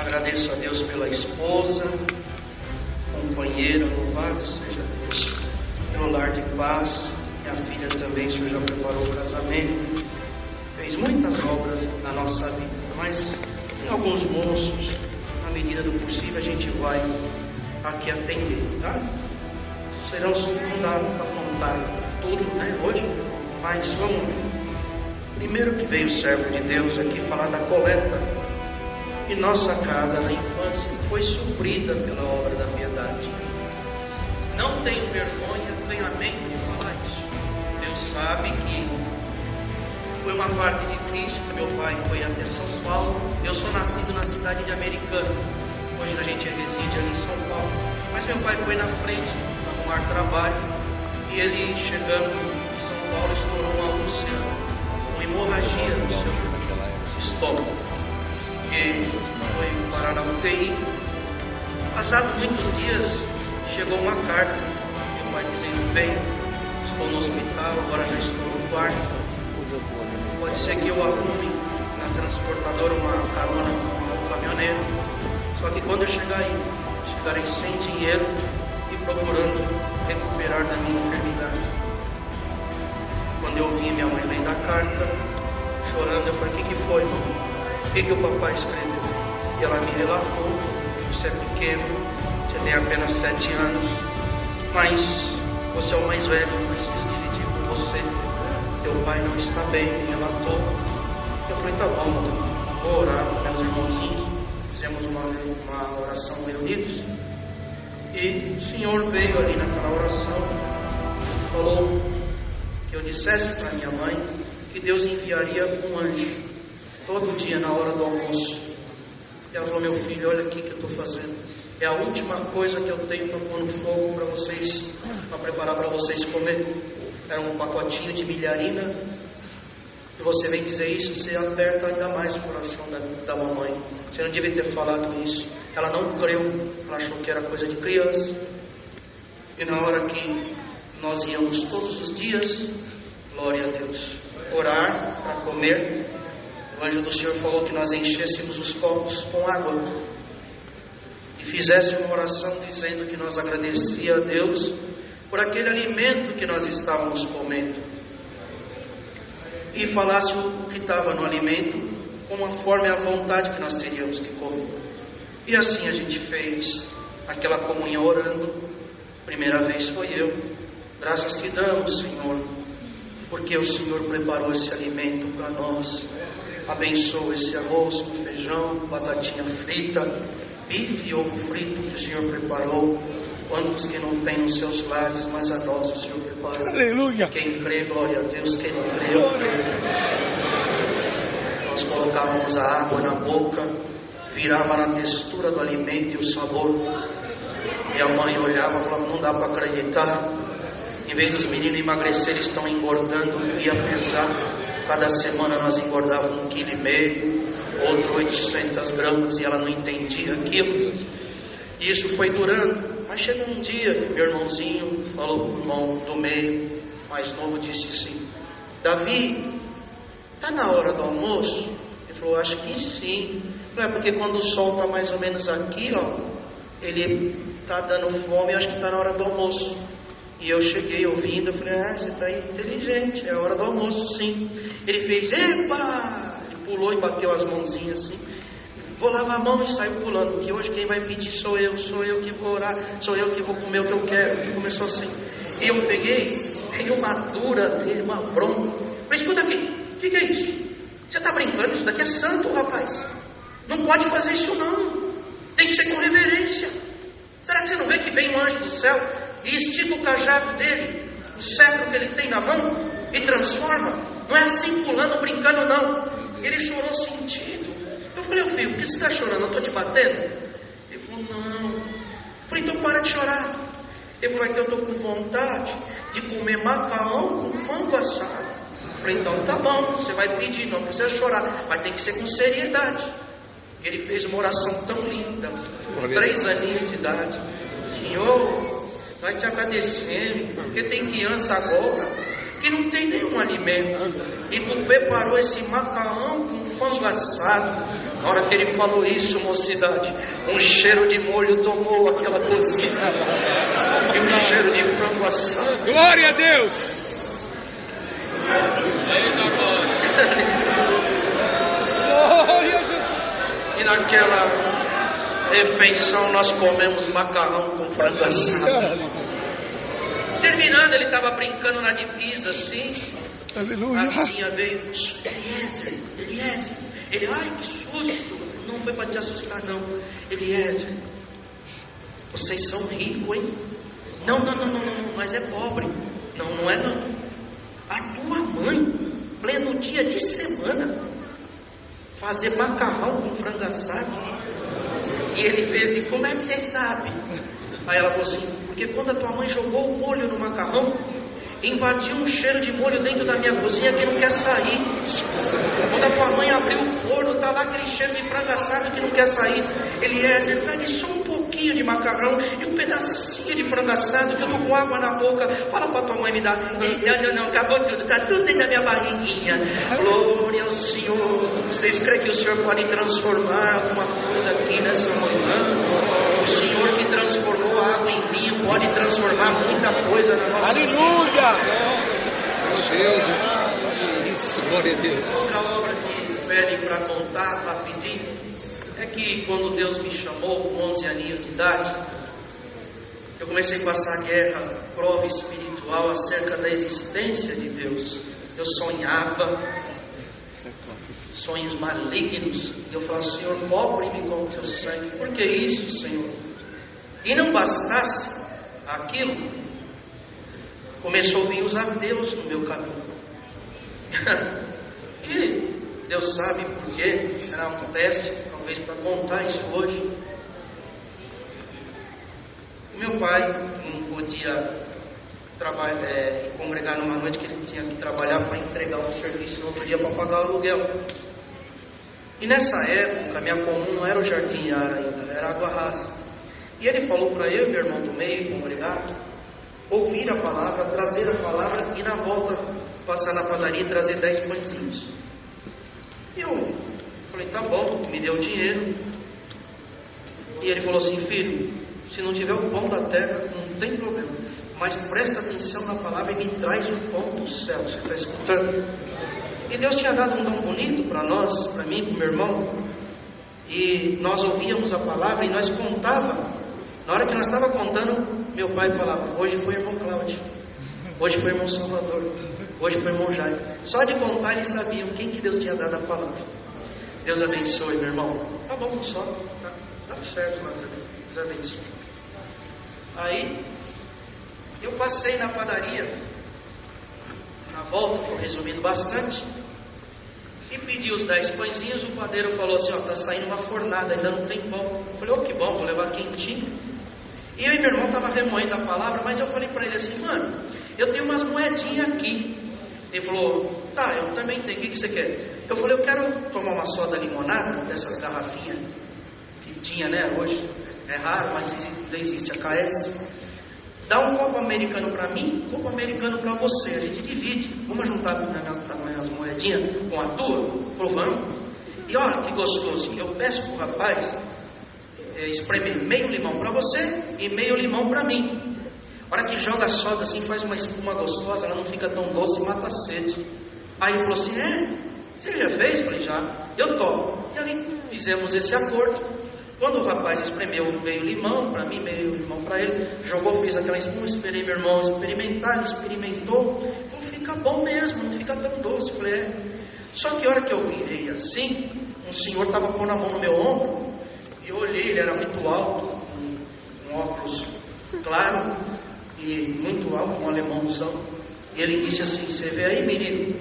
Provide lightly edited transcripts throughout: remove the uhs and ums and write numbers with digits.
Agradeço a Deus pela esposa, companheira, louvado seja Deus, pelo lar de paz. Minha filha também, o Senhor já preparou o casamento, fez muitas obras na nossa vida, mas em alguns moços, na medida do possível, a gente vai aqui atender, tá? Serão, não dá para contar tudo, né, hoje, mas vamos lá. Primeiro que veio o servo de Deus aqui falar da coleta, e nossa casa na infância foi suprida pela obra da piedade. Não tenho vergonha, tenho a mente de falar isso. Deus sabe que foi uma parte difícil, que meu pai foi até São Paulo. Eu sou nascido na cidade de Americana, hoje a gente reside ali em São Paulo, mas meu pai foi na frente para arrumar trabalho, e ele chegando em São Paulo estourou uma úlcera, uma hemorragia no seu estômago, e foi parar na UTI. Passados muitos dias, chegou uma carta, meu pai dizendo: bem, estou no hospital, agora já estou no quarto, pode ser que eu arrume na transportadora uma carona com um caminhoneiro, só que quando eu chegar aí, chegarei sem dinheiro e procurando recuperar da minha enfermidade. Quando eu ouvi minha mãe lendo a carta, chorando, eu falei: o que foi, mãe? O que o papai escreveu? E ela me relatou: você é pequeno, você tem apenas 7 anos, mas você é o mais velho, eu preciso dividir com você. Teu pai não está bem, me relatou. Eu falei: tá bom, vou orar com meus irmãozinhos. Fizemos uma oração reunidos, e o Senhor veio ali naquela oração, falou que eu dissesse para minha mãe que Deus enviaria um anjo todo dia na hora do almoço. E ela falou: meu filho, olha aqui que eu estou fazendo, é a última coisa que eu tenho para pôr no fogo para vocês, para preparar para vocês comer. Era um pacotinho de milharina, e você vem dizer isso, você aperta ainda mais o coração da mamãe. Você não devia ter falado isso. Ela não creu, ela achou que era coisa de criança. E na hora que nós íamos todos os dias, glória a Deus, orar para comer, o anjo do Senhor falou que nós enchêssemos os copos com água e fizéssemos uma oração dizendo que nós agradecíamos a Deus por aquele alimento que nós estávamos comendo, e falasse o que estava no alimento com a forma e a vontade que nós teríamos que comer. E assim a gente fez aquela comunhão orando. Primeira vez foi eu. Graças te damos, Senhor, porque o Senhor preparou esse alimento para nós. Abençoa esse arroz com feijão, batatinha frita, bife e ovo frito que o Senhor preparou. Quantos que não têm nos seus lares, mas a nós o Senhor preparou. Aleluia! Quem crê, glória a Deus. Quem não crê, eu creio. Nós colocávamos a água na boca, virava na textura do alimento e o sabor. Minha mãe olhava e falava: não dá para acreditar. Em vez dos meninos emagrecerem, estão engordando. Ia pesar. Cada semana nós engordávamos 1,5 kg, outro 800 gramas, e ela não entendia aquilo. E isso foi durando. Mas chegou um dia que meu irmãozinho falou para o irmão do meio, mais novo, disse assim: Davi, está na hora do almoço? Ele falou: acho que sim. Não é porque quando o sol está mais ou menos aqui, ó, ele está dando fome, acho que está na hora do almoço. E eu cheguei ouvindo, eu falei: você está inteligente, é a hora do almoço, sim. Ele fez: epa! Ele pulou e bateu as mãozinhas assim: vou lavar a mão, e saiu pulando, que hoje quem vai pedir sou eu que vou orar, sou eu que vou comer o que eu quero. E começou assim. E eu peguei uma dura dele, uma bronca. Mas escuta aqui, o que é isso? Você está brincando? Isso daqui é santo, rapaz. Não pode fazer isso não. Tem que ser com reverência. Será que você não vê que vem um anjo do céu e estica o cajado dele, o cetro que ele tem na mão, e transforma? Não é assim pulando, brincando não. Ele chorou sentido. Eu falei: filho, por que você está chorando? Eu estou te batendo? Ele falou: não. Eu falei: então para de chorar. Ele falou: é que eu estou com vontade de comer macarrão com frango assado. Eu falei: então tá bom, você vai pedir, não precisa chorar, mas tem que ser com seriedade. Ele fez uma oração tão linda, com 3 aninhos de idade: Senhor, nós te agradecemos, porque tem criança agora que não tem nenhum alimento alimento. E tu preparou esse macarrão com frango assado. Na hora que ele falou isso, mocidade, um cheiro de molho tomou aquela cozinha. E um cheiro de frango assado. Glória a Deus! Glória a Jesus! E naquela refeição nós comemos macarrão com frango assado. Terminando, ele estava brincando na divisa assim. Aleluia! A vizinha veio, Eliezer. Ele, ai que susto. Não foi para te assustar não. Eliezer, vocês são ricos, hein? Não, mas é pobre. Não é não. A tua mãe, pleno dia de semana, fazer macarrão com frango assado. E ele fez assim, como é que você sabe? Aí ela falou assim, porque quando a tua mãe jogou o molho no macarrão, invadiu um cheiro de molho dentro da minha cozinha que não quer sair. Quando a tua mãe abriu o forno, tá lá aquele cheiro de frango assado que não quer sair. Eliezer, pegue só um pouquinho de macarrão e um pedacinho de frango assado que eu tô com água na boca. Fala pra tua mãe me dar. Ele, não, acabou tudo, tá tudo dentro da minha barriguinha. Glória ao Senhor. Vocês creem que o Senhor pode transformar alguma coisa aqui nessa manhã? O Senhor que transformou a água em vinho pode transformar muita coisa na nossa vida. Aleluia! Deus, isso, glória a Deus. Outra obra que pedem para contar rapidinho é que quando Deus me chamou com 11 aninhos de idade, eu comecei a passar guerra, prova espiritual acerca da existência de Deus. Eu sonhava sonhos malignos e eu falava, Senhor, cobre-me com o teu sangue. Por que isso, Senhor? E não bastasse aquilo, começou a vir os ateus no meu caminho. E Deus sabe por quê. Será um teste, talvez para contar isso hoje. O meu pai não podia congregar numa noite que ele tinha que trabalhar para entregar um serviço no outro dia para pagar o aluguel. E nessa época, a minha comum não era o Jardim Yara ainda, era Água Rasa. E ele falou para eu e meu irmão do meio congregar, ouvir a palavra, trazer a palavra e na volta passar na padaria e trazer 10 pãezinhos. E eu falei, tá bom, me deu dinheiro. E ele falou assim, filho, se não tiver o pão da terra, não tem problema, mas presta atenção na palavra e me traz o pão do céu. Você está escutando? E Deus tinha dado um dom bonito para nós, para mim, para o meu irmão. E nós ouvíamos a palavra e nós contávamos. Na hora que nós estávamos contando, meu pai falava, hoje foi o irmão Cláudio, hoje foi o irmão Salvador, hoje foi o irmão Jair. Só de contar eles sabiam quem que Deus tinha dado a palavra. Deus abençoe, meu irmão. Tá bom, só tá certo lá também. Deus abençoe. Aí eu passei na padaria, na volta, estou resumindo bastante, e pedi os 10 pãezinhos. O padeiro falou assim, tá saindo uma fornada, ainda não tem pão. Eu falei, que bom, vou levar quentinho. E eu e meu irmão estavam remoendo a palavra, mas eu falei para ele assim, mano, eu tenho umas moedinhas aqui. Ele falou, tá, eu também tenho, o que você quer? Eu falei, eu quero tomar uma soda limonada, dessas garrafinhas, que tinha, né, hoje, é raro, mas ainda existe a KS. Dá um copo americano para mim, um copo americano para você, a gente divide. Vamos juntar as moedinhas com a tua? Provamos. E olha que gostoso, eu peço pro rapaz espremer meio limão para você e meio limão para mim. A hora que joga a soda assim, faz uma espuma gostosa, ela não fica tão doce e mata a sede. Aí ele falou assim, você já fez? Eu falei, já, eu topo. E ali fizemos esse acordo. Quando o rapaz espremeu meio limão para mim, meio limão para ele, jogou, fez aquela espuma, esperei meu irmão experimentar, ele experimentou, falou, fica bom mesmo, não fica tão doce. Eu falei, Só que a hora que eu virei assim, um senhor estava pondo a mão no meu ombro, e eu olhei, ele era muito alto, um óculos claro, e muito alto, um alemãozão, e ele disse assim, você vê aí, menino,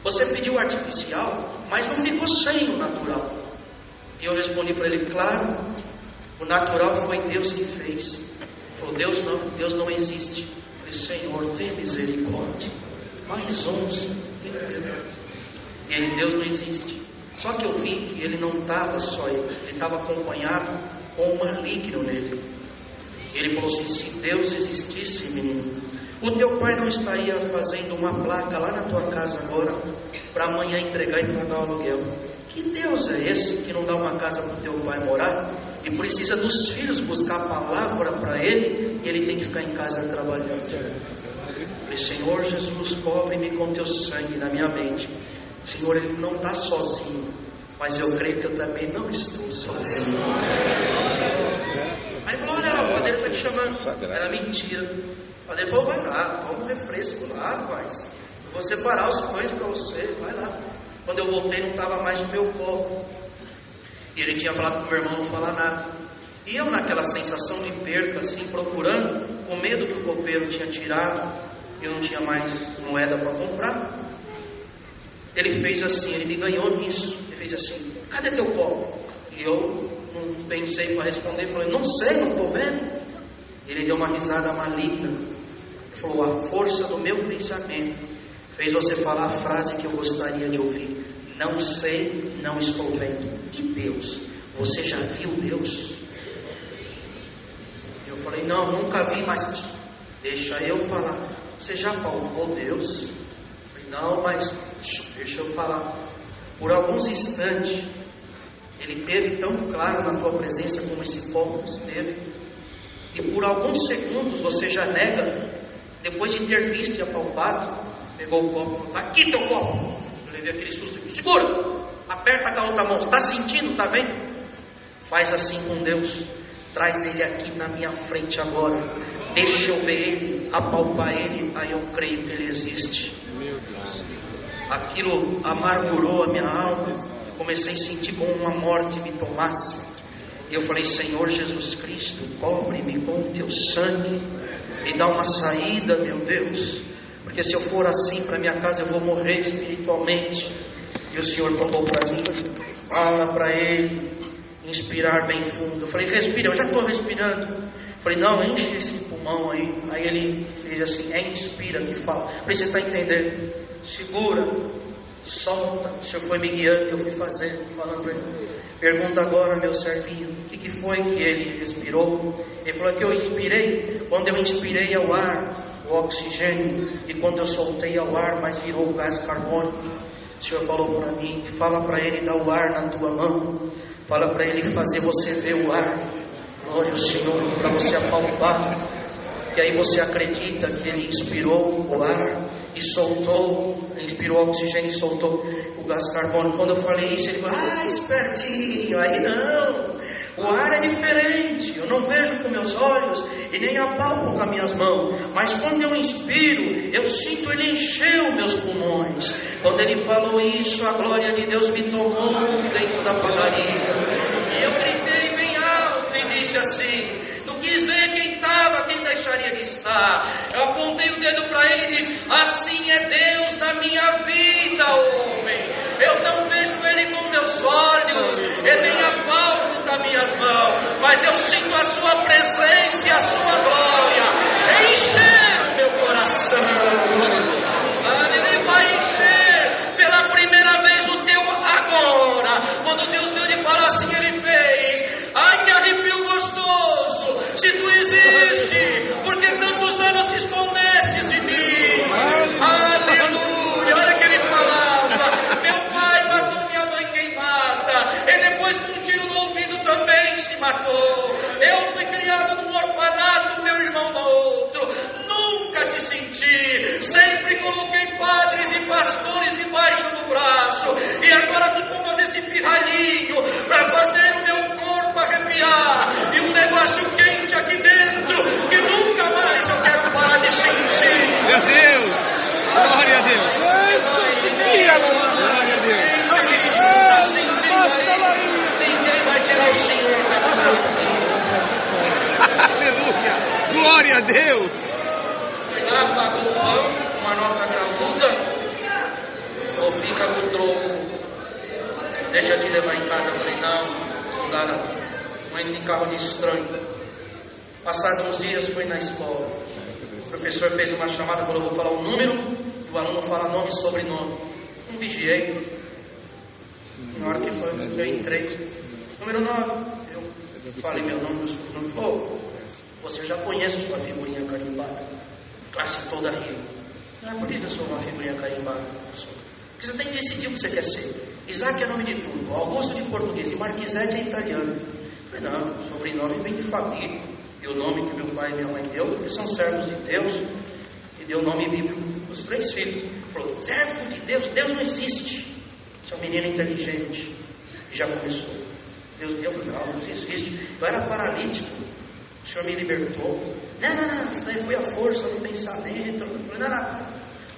você pediu artificial, mas não ficou sem o natural. E eu respondi para ele, claro, o natural foi Deus que fez. Ele falou, Deus não existe. Eu falei, Senhor, tem misericórdia. Mais 11, tem piedade. E ele, Deus não existe. Só que eu vi que ele não estava só ele estava acompanhado com um maligno nele. Ele falou assim, se Deus existisse, menino, O teu pai não estaria fazendo uma placa lá na tua casa agora, para amanhã entregar e pagar o aluguel. Que Deus é esse que não dá uma casa para o teu pai morar e precisa dos filhos buscar a palavra para ele, e ele tem que ficar em casa trabalhando? Falei, Senhor Jesus, cobre-me com teu sangue na minha mente. Senhor, ele não está sozinho, mas eu creio que eu também não estou sozinho. Aí ele falou, olha lá, o padeiro está te chamando. Era mentira. O padeiro falou, vai lá, toma um refresco lá, rapaz. Eu vou separar os pães para você, vai lá. Quando eu voltei, não estava mais no meu copo. E ele tinha falado para o meu irmão não falar nada. E eu, naquela sensação de perca, assim, procurando, com medo que o copeiro tinha tirado, eu não tinha mais moeda para comprar. Ele fez assim, ele me ganhou nisso. Ele fez assim, cadê teu copo? E eu não pensei para responder, falei, não sei, não estou vendo. Ele deu uma risada maligna. Ele falou, a força do meu pensamento fez você falar a frase que eu gostaria de ouvir. Não sei, não estou vendo. Que Deus? Você já viu Deus? Eu falei, não, nunca vi, mas deixa eu falar. Você já palpou Deus? Eu falei, não, mas deixa eu falar. Por alguns instantes, Ele teve tão claro na tua presença como esse copo esteve. E por alguns segundos você já nega, depois de ter visto e apalpado. Pegou o copo, está aqui teu copo. Eu levei aquele susto, segura, aperta com a outra mão, está sentindo, está vendo? Faz assim com Deus, traz Ele aqui na minha frente agora, deixa eu ver Ele, apalpar Ele, aí eu creio que Ele existe. Aquilo amargurou a minha alma, comecei a sentir como uma morte me tomasse. E eu falei, Senhor Jesus Cristo, cobre-me com o teu sangue, me dá uma saída, meu Deus. Porque se eu for assim para minha casa, eu vou morrer espiritualmente. E o Senhor tomou para mim, fala para ele, inspirar bem fundo. Eu falei, respira, eu já estou respirando. Eu falei, não, enche esse pulmão aí. Aí ele fez assim, inspira que fala. Eu falei, você está entendendo? Segura, solta. O Senhor foi me guiando, eu fui fazendo, falando para ele. Pergunta agora, meu servinho, o que foi que ele respirou? Ele falou que eu inspirei. Quando eu inspirei ao ar, o oxigênio, e quando eu soltei ao ar, mas virou o gás carbônico. O Senhor falou para mim, fala para ele dar o ar na tua mão, fala para ele fazer você ver o ar. Glória ao Senhor, para você apalpar, que aí você acredita que ele inspirou o ar e soltou, inspirou o oxigênio e soltou o gás carbônico. Quando eu falei isso, ele falou, espertinho, aí não, o ar é diferente, eu não vejo com meus olhos e nem apalpo com as minhas mãos, mas quando eu inspiro, eu sinto ele encher os meus pulmões. Quando ele falou isso, a glória de Deus me tomou dentro da padaria, e eu gritei bem alto e disse assim, não quis ver quem estava, quem deixaria de estar. Eu apontei o dedo para ele e disse, assim é Deus na minha vida, homem. Eu não vejo Ele com meus olhos, eu nem apalpo com as minhas mãos, mas eu sinto a Sua presença e a Sua glória encher o meu coração. Ele vai encher pela primeira vez o teu agora. Quando Deus deu de falar assim, Ele fez. Ai, que arrepio gostoso, se Tu existe, porque tantos anos te escondestes de mim. Aleluia, olha que Ele falava, meu pai matou minha mãe queimada, e depois com um tiro no ouvido também se matou. Eu fui criado num orfanato, meu irmão no outro, nunca te senti, sempre coloquei padres e pastores debaixo do braço, e agora Tu tomas esse pirralhinho para fazer o meu corpo arrepiar, e um negócio quente aqui dentro, que nunca mais eu quero parar de sentir. Meu Deus! Glória a Deus! Glória a Deus! Está sentindo aí? Ninguém vai tirar o Senhor da tua vida. Aleluia! Glória a Deus! Foi lá, pagou o pão, uma nota graúda, ou fica com o troco. Deixa eu te levar em casa. Eu falei, não dá não. Não entra em carro de estranho. Passados uns dias, fui na escola. O professor fez uma chamada, falou, vou falar um número, e o aluno fala nome e sobrenome. Não vigiei. Na hora que foi, eu entrei. Número 9. Eu falei meu nome, meu sobrenome. Falou, você já conhece sua figurinha carimbada? classe toda riu. Não é por que eu sou uma figurinha carimbada, professor? Porque você tem que decidir o que você quer ser. Isaac é nome de tudo, Augusto de português e Marquisete é italiano. Eu falei, não, o sobrenome vem de família. E o nome que meu pai e minha mãe deu, porque são servos de Deus, e deu o nome bíblico dos 3 filhos. Ele falou, servo de Deus, Deus não existe. Você é um menino inteligente. E já começou. Eu falei, não existe. Eu era paralítico, o Senhor me libertou. Não, isso daí foi a força do pensamento. Eu falei, não.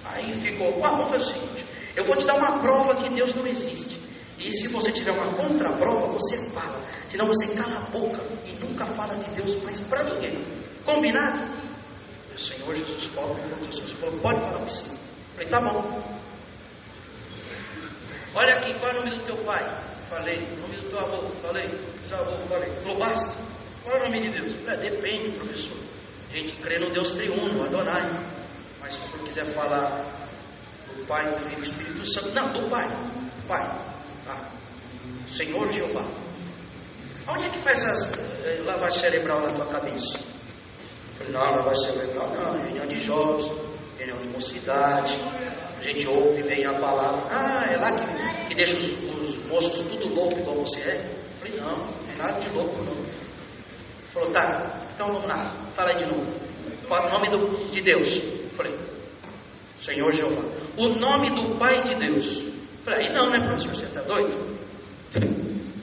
Aí ficou, vamos fazer o seguinte, eu vou te dar uma prova que Deus não existe. E se você tiver uma contraprova, você fala. Senão você cala a boca e nunca fala de Deus mais para ninguém. Combinado? O Senhor Jesus pobre, pode falar que sim. Eu falei, tá bom. Olha aqui, qual é o nome do teu pai? Falei. O nome do teu avô? Falei. Bisavô? Falei. Falou, basta. Qual é o nome de Deus? Depende, professor. A gente crê no Deus triuno, Adonai. Mas se você quiser falar do Pai, do Filho e do Espírito Santo, não, do Pai. Tá. Senhor Jeová. Onde é que faz lavagem cerebral na tua cabeça? Eu falei, não, lavagem cerebral não, reunião de jovens, reunião de mocidade, a gente ouve bem a palavra. É lá que deixa os moços tudo louco igual você é? Eu falei, não tem nada de louco não. Ele falou, tá, então vamos lá, fala aí de novo. Fala o nome de Deus. Eu falei, Senhor Jeová. O nome do Pai de Deus. Eu falei, aí não, né, professor, você está doido?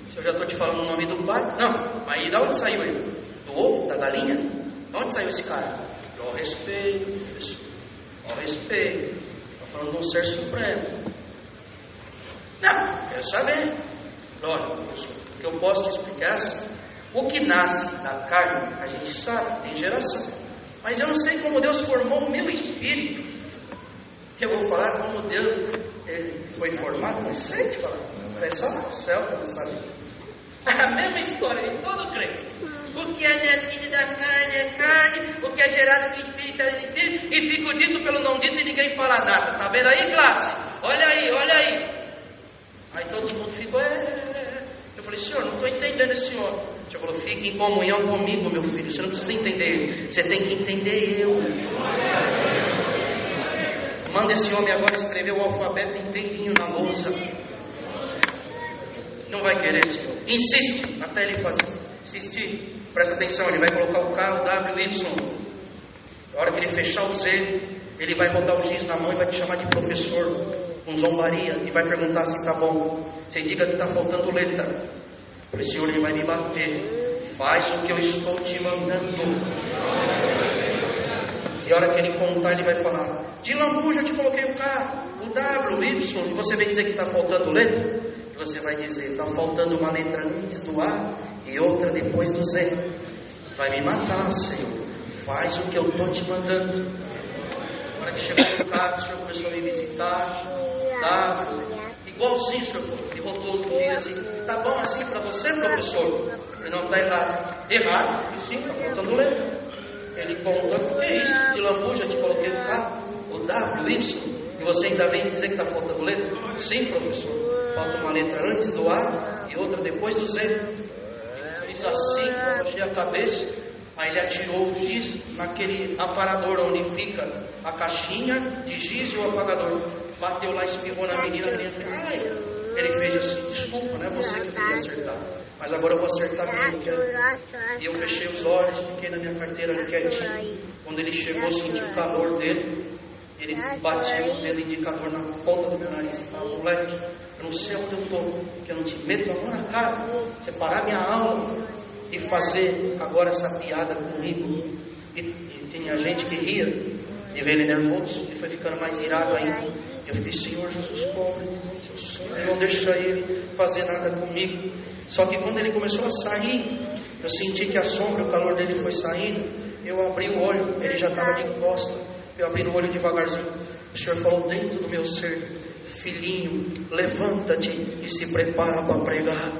Se eu já estou te falando o nome do Pai. Não, aí da onde saiu ele? Do ovo, da galinha? De onde saiu esse cara? Ao respeito, professor. Ao respeito. Estou falando de um ser supremo. Não, quero saber. Olha, professor, o que eu posso te explicar é assim. O que nasce da carne, a gente sabe, tem geração. Mas eu não sei como Deus formou o meu espírito. Eu vou falar como Deus foi formado, não sei te falar. É só no céu para saber. A mesma história de todo crente. O que é nascido da carne é carne, o que é gerado do Espírito é Espírito, e fica dito pelo não dito e ninguém fala nada. Tá vendo aí, classe? Olha aí. Aí todo mundo ficou, Eu falei, senhor, não estou entendendo esse senhor. O senhor falou, fique em comunhão comigo, meu filho. Você não precisa entender ele, você tem que entender eu. Manda esse homem agora escrever o alfabeto inteirinho na louça. Não vai querer, senhor. Insiste até ele fazer. Insistir. Presta atenção, ele vai colocar o K, o W, o Y. Na hora que ele fechar o Z, ele vai botar o X na mão e vai te chamar de professor, com zombaria, e vai perguntar se tá bom. Você diga que está faltando letra. Eu falei, senhor, ele vai me bater. Faz o que eu estou te mandando. E a hora que ele contar, ele vai falar, de lambuja eu te coloquei o K, o W, o Y, e você vem dizer que está faltando letra? E você vai dizer, está faltando uma letra antes do A e outra depois do Z. Vai me matar, Senhor. Faz o que eu estou te mandando. Na hora que chegou no carro, o Senhor começou a me visitar, igualzinho, Senhor. Ele voltou outro dia assim, tá bom assim para você, professor? Ele não, está errado. Errado? E sim, está faltando letra. Ele conta, o que é isso? De lambuja, te coloquei o K, o W, o Y, e você ainda vem dizer que está faltando letra? Sim, professor. Falta uma letra antes do A e outra depois do Z. Ele fez assim, eu baixei a cabeça, aí ele atirou o giz naquele aparador onde fica a caixinha de giz e o apagador. Bateu lá, espirrou na menina, a menina fez, ai. Ele fez assim, desculpa, não é você que eu queria acertar, mas agora eu vou acertar porque eu quero. E eu fechei os olhos, fiquei na minha carteira ali quietinho. Quando ele chegou, senti o calor dele. Ele batia o dedo indicador na ponta do meu nariz e falava, moleque, eu não sei onde eu estou, que eu não te meto a mão na cara, você parar minha aula e fazer agora essa piada comigo. E tinha gente que ria de ver ele nervoso, ele foi ficando mais irado ainda. Eu falei, Senhor Jesus, pobre Deus, não deixa ele fazer nada comigo. Só que quando ele começou a sair, eu senti que a sombra, o calor dele foi saindo. Eu abri o olho, ele já estava de costa. Eu abri o olho devagarzinho. O Senhor falou dentro do meu ser, filhinho, levanta-te e se prepara para pregar.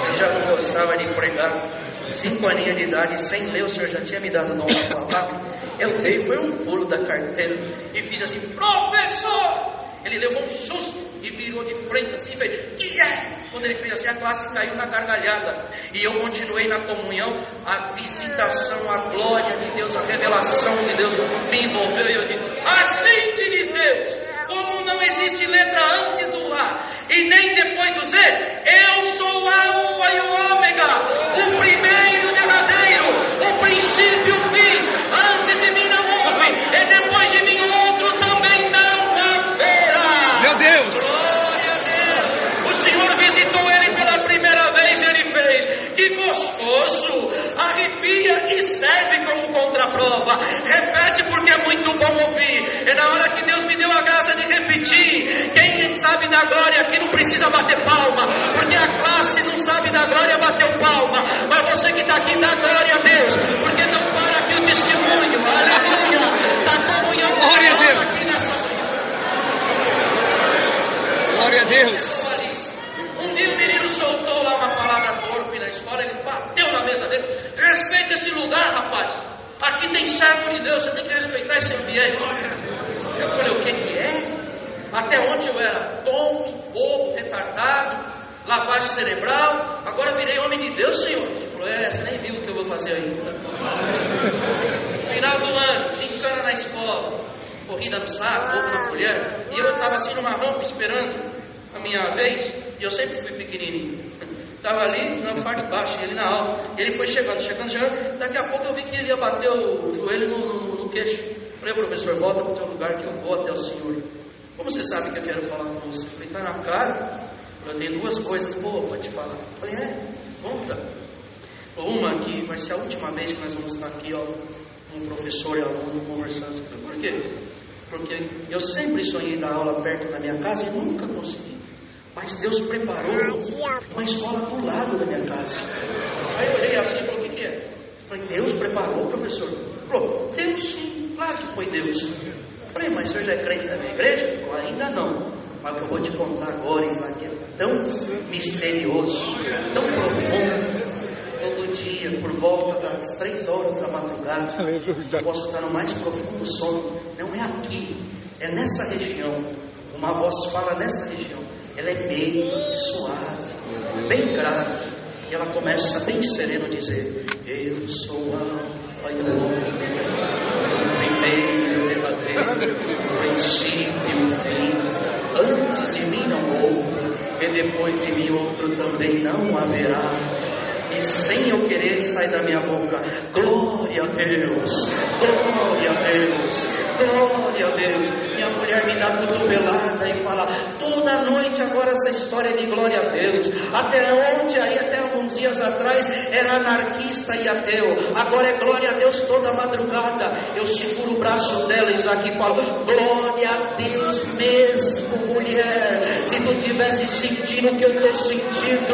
Eu já não gostava de pregar. 5 aninhos de idade, sem ler, o Senhor já tinha me dado nome de palavra. Eu dei, foi um pulo da carteira e fiz assim, professor! Ele levou um susto e virou de frente assim e fez: que é? Quando ele fez assim, a classe caiu na gargalhada. E eu continuei na comunhão. A visitação, a glória de Deus, a revelação de Deus me envolveu. E eu disse: assim te diz Deus, como não existe letra antes do A e nem depois do Z, eu sou o Alfa e o Ômega, o primeiro e o derradeiro, o princípio e o fim. Antes de mim não houve, e depois de mim outro também não haverá. Meu Deus! Glória a Deus! O Senhor visitou ele pela primeira vez, ele fez: que gostoso! Arrepia e serve como contraprova. Repete, porque é muito bom ouvir. É na hora que Deus me deu a graça de repetir. Quem sabe da glória aqui não precisa bater palma, porque a classe não sabe da glória, bateu palma. Mas você que está aqui, dá glória a Deus, porque não para aqui o testemunho. Aleluia! Da comunhão. Glória a Deus! Aqui nessa... Glória a Deus! Um dia o menino soltou lá uma palavra torpe na escola, ele bateu na mesa dele: respeita esse lugar, rapaz. Aqui tem servo de Deus, você tem que respeitar esse ambiente. Eu falei: o que é? Até ontem eu era tonto, bobo, retardado, lavagem cerebral, agora virei homem de Deus, Senhor. Ele falou: você nem viu o que eu vou fazer ainda. Final do ano, gincana na escola, corrida no saco, ovo na colher, e eu estava assim numa rampa esperando a minha vez, e eu sempre fui pequenininho. Estava ali na parte de baixo e ele na alta. E ele foi chegando. Daqui a pouco eu vi que ele ia bater o joelho no queixo. Falei: professor, volta para o teu lugar que eu vou até o senhor. Como você sabe que eu quero falar com você? Falei: está na cara. Eu tenho duas coisas boas para te falar. Falei: conta. Uma que vai ser a última vez que nós vamos estar aqui, um professor e aluno conversando. Falei: por quê? Porque eu sempre sonhei dar aula perto da minha casa e nunca consegui. Mas Deus preparou uma escola do lado da minha casa. Aí eu olhei assim e falei: o que é? Eu falei: Deus preparou, professor? Ele falou: Deus sim, claro que foi Deus. Eu falei: mas o senhor já é crente da minha igreja? Ele falou: ainda não. Mas o que eu vou te contar agora, Isaac, é tão misterioso, tão profundo. Todo dia, por volta das 3 horas da madrugada, eu posso estar no mais profundo sono. Não é aqui, é nessa região. Uma voz fala nessa região. Ela é bem suave, bem grave. E ela começa bem sereno a dizer: eu sou o Alfa e o Ômega, o primeiro e derradeiro, o princípio e o fim. Antes de mim não houve, e depois de mim outro também não haverá. E sem eu querer sai da minha boca: glória a Deus, glória a Deus, glória a Deus. Minha mulher me dá cotovelada e fala: toda noite agora essa história de glória a Deus. Até ontem, até alguns dias atrás, era anarquista e ateu. Agora é glória a Deus toda madrugada. Eu seguro o braço dela, Isaac, e falo: glória a Deus mesmo, mulher. Se tu tivesse sentindo o que eu estou sentindo, tu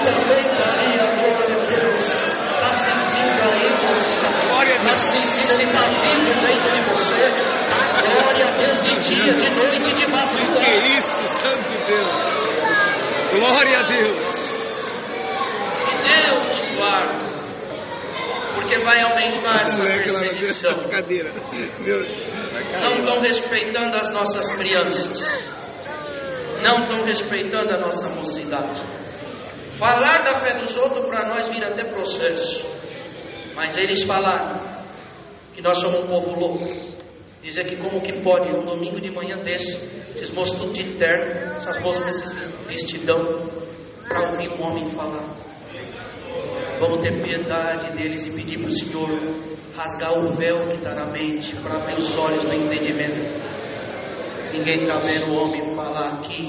também daria glória a Deus. Está sentindo aí, moça? Está sentindo, ele está vivo dentro de você. A glória a Deus de dia, de noite, de madrugada. Que é isso, santo Deus! Glória a Deus! Que Deus nos guarde, porque vai aumentar essa perseguição. Não estão respeitando as nossas crianças, não estão respeitando a nossa mocidade. Falar da fé dos outros para nós vira até processo. Mas eles falaram que nós somos um povo louco. Dizer que como que pode um domingo de manhã desse, esses moços tudo de terno, essas moças nesses vestidão, para ouvir um homem falar. Vamos ter piedade deles e pedir para o Senhor rasgar o véu que está na mente, para abrir os olhos do entendimento. Ninguém está vendo o homem falar aqui,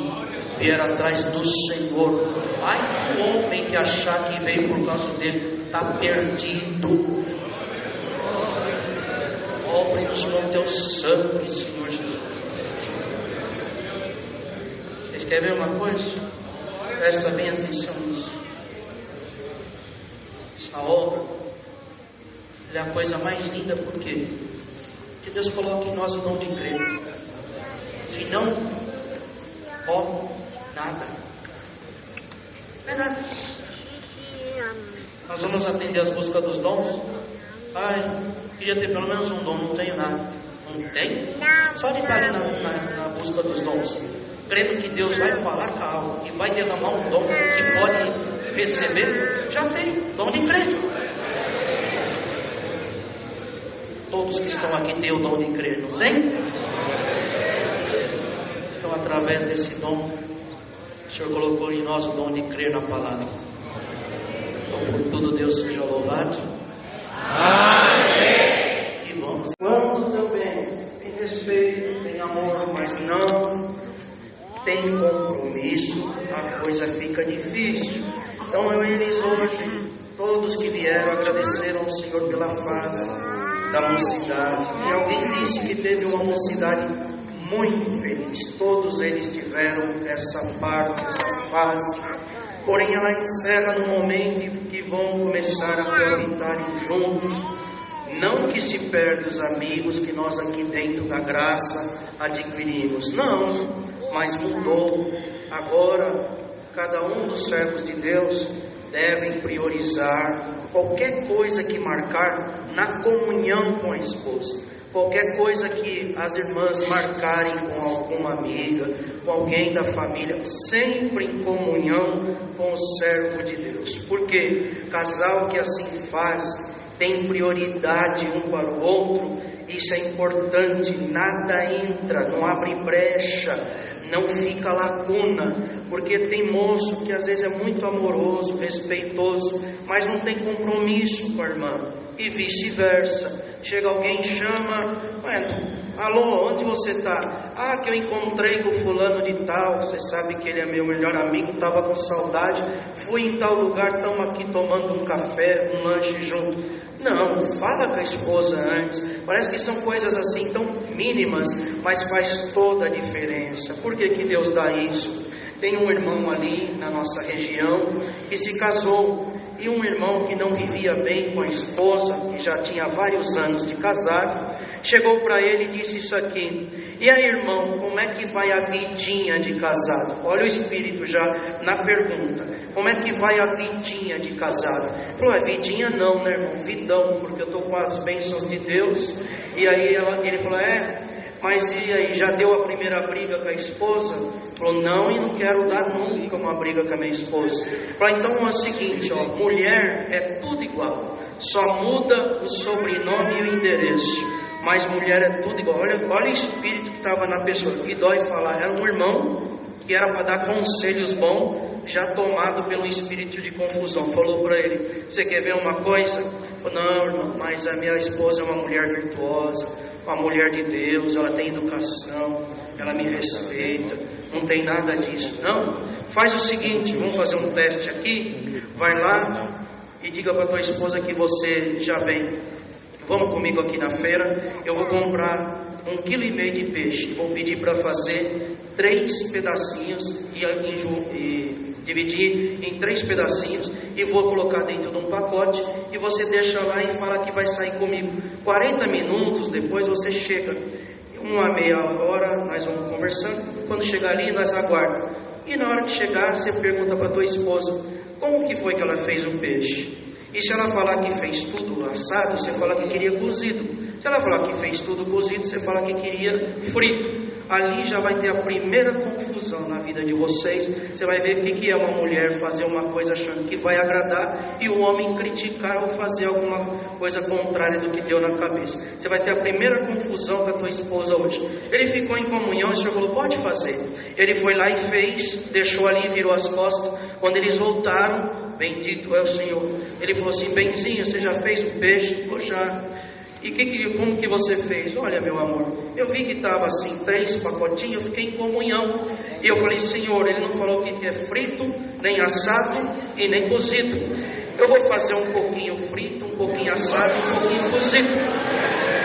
vier atrás do Senhor. Ai, o homem que achar que veio por causa dele, está perdido. Obre-nos com teu sangue, Senhor Jesus. Vocês querem ver uma coisa? Presta bem atenção nisso. Essa obra é a coisa mais linda, porque Deus coloca em nós o dom de crer. Se não, nada. Não é nada. Nós vamos atender as buscas dos dons. Ai, queria ter pelo menos um dom, não tenho nada. Um Não tem? Só de estar ali na busca dos dons, crendo que Deus vai falar com a alma e vai derramar um dom que pode receber, já tem dom de crer. Todos que estão aqui têm o dom de crer, não tem? Então, através desse dom, o Senhor colocou em nós o dom de crer na palavra. Então, por tudo, Deus seja louvado. Amém. E vamos. Vamos também, tem respeito, tem amor, mas não tem compromisso, a coisa fica difícil. Então, eles hoje, todos que vieram, agradeceram ao Senhor pela fase da mocidade. E alguém disse que teve uma mocidade muito feliz. Todos eles tiveram essa parte, essa fase. Porém, ela encerra no momento em que vão começar a coabitar juntos. Não que se perde os amigos que nós aqui dentro da graça adquirimos. Não, mas mudou. Agora, cada um dos servos de Deus devem priorizar qualquer coisa que marcar na comunhão com a esposa. Qualquer coisa que as irmãs marcarem com alguma amiga, com alguém da família, sempre em comunhão com o servo de Deus. Porque casal que assim faz, tem prioridade um para o outro, isso é importante, nada entra, não abre brecha, não fica lacuna, porque tem moço que às vezes é muito amoroso, respeitoso, mas não tem compromisso com a irmã, e vice-versa. Chega alguém, chama, alô, onde você está? Ah, que eu encontrei com fulano de tal, você sabe que ele é meu melhor amigo, estava com saudade, fui em tal lugar, estamos aqui tomando um café, um lanche junto. Não, fala com a esposa antes. Parece que são coisas assim tão mínimas, mas faz toda a diferença. Por que que Deus dá isso? Tem um irmão ali na nossa região que se casou, e um irmão que não vivia bem com a esposa, que já tinha vários anos de casado, chegou para ele e disse isso aqui: e aí, irmão, como é que vai a vidinha de casado? Olha o espírito já na pergunta: como é que vai a vidinha de casado? Ele falou: vidinha não, né, irmão? Vidão, porque eu estou com as bênçãos de Deus. E aí ele falou: mas e aí, já deu a primeira briga com a esposa? Falou: não, e não quero dar nunca uma briga com a minha esposa. Falou: então é o seguinte, mulher é tudo igual, só muda o sobrenome e o endereço, mas mulher é tudo igual. Olha o espírito que estava na pessoa, que dói falar. Era um irmão que era para dar conselhos bons, já tomado pelo espírito de confusão. Falou para ele: você quer ver uma coisa? Falou: não, irmão, mas a minha esposa é uma mulher virtuosa, uma mulher de Deus, ela tem educação, ela me respeita, não tem nada disso. Não, faz o seguinte, vamos fazer um teste aqui, vai lá e diga para tua esposa que você já vem, vamos comigo aqui na feira, eu vou comprar 1,5 kg de peixe, vou pedir para fazer 3 pedacinhos e dividir em 3 pedacinhos e vou colocar dentro de um pacote, e você deixa lá e fala que vai sair comigo. 40 minutos depois você chega, uma meia hora nós vamos conversando, quando chegar ali nós aguardamos, e na hora que chegar você pergunta para tua esposa como que foi que ela fez o peixe, e se ela falar que fez tudo assado, você fala que queria cozido. Se ela falar que fez tudo cozido, você fala que queria frito. Ali já vai ter a primeira confusão na vida de vocês. Você vai ver o que é uma mulher fazer uma coisa achando que vai agradar, e o homem criticar ou fazer alguma coisa contrária do que deu na cabeça. Você vai ter a primeira confusão com a tua esposa hoje. Ele ficou em comunhão e o Senhor falou: pode fazer. Ele foi lá e fez, deixou ali e virou as costas. Quando eles voltaram, bendito é o Senhor, ele falou assim: benzinho, você já fez o peixe? Falou: já. E como que você fez? Olha, meu amor, eu vi que estava assim 3 pacotinhos, eu fiquei em comunhão, e eu falei: Senhor, ele não falou que é frito, nem assado e nem cozido, eu vou fazer um pouquinho frito, um pouquinho assado, um pouquinho cozido.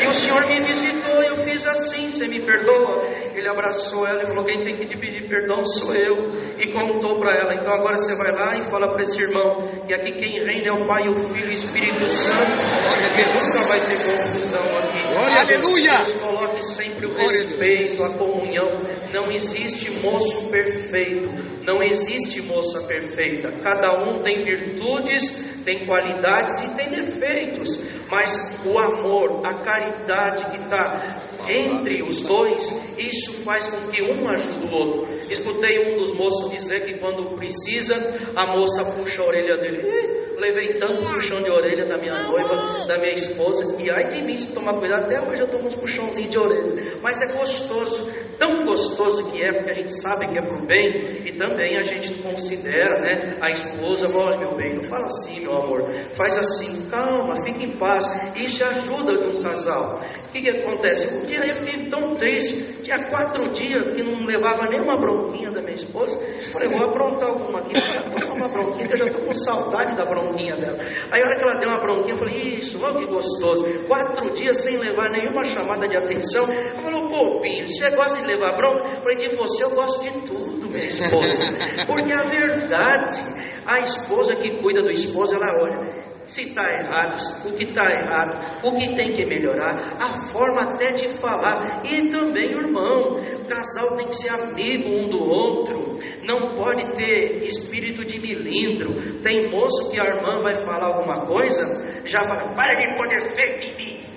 E o Senhor me visitou e eu fiz assim, você me perdoa? Ele abraçou ela e falou: quem tem que te pedir perdão sou eu. E contou para ela: então agora você vai lá e fala para esse irmão que aqui quem reina é o Pai, o Filho e o Espírito Santo, porque nunca vai ter confusão aqui. Aleluia! Deus coloque sempre o respeito, a comunhão. Não existe moço perfeito, não existe moça perfeita. Cada um tem virtudes, tem qualidades e tem defeitos, mas o amor, a caridade que está entre os dois, isso faz com que um ajude o outro. Escutei um dos moços dizer que quando precisa, a moça puxa a orelha dele. Levei tanto puxão de orelha da minha noiva, da minha esposa, e ai de mim se tomar cuidado, até hoje eu tomo uns puxãozinhos de orelha, mas é gostoso, tão gostoso que é, porque a gente sabe que é pro bem, e também a gente considera, né, a esposa, olha meu bem, não fala assim meu amor, faz assim, calma, fique em paz, isso ajuda de um casal. O que acontece? Um dia eu fiquei tão triste, tinha 4 dias que não levava nenhuma bronquinha da minha esposa. Falei, vou aprontar alguma aqui, tomar uma bronquinha, que eu já estou com saudade da bronquinha dela. Aí a hora que ela deu uma bronquinha, eu falei, isso, olha que gostoso. 4 dias sem levar nenhuma chamada de atenção. Ela falou, pô, Pinho, você gosta de levar bronca? Eu falei, de você eu gosto de tudo, minha esposa. Porque a verdade, a esposa que cuida do esposo, ela olha, se está errado, o que está errado, o que tem que melhorar, a forma até de falar. E também, irmão, o casal tem que ser amigo um do outro, não pode ter espírito de milindro. Tem moço que a irmã vai falar alguma coisa, já fala, para de pôr defeito em mim.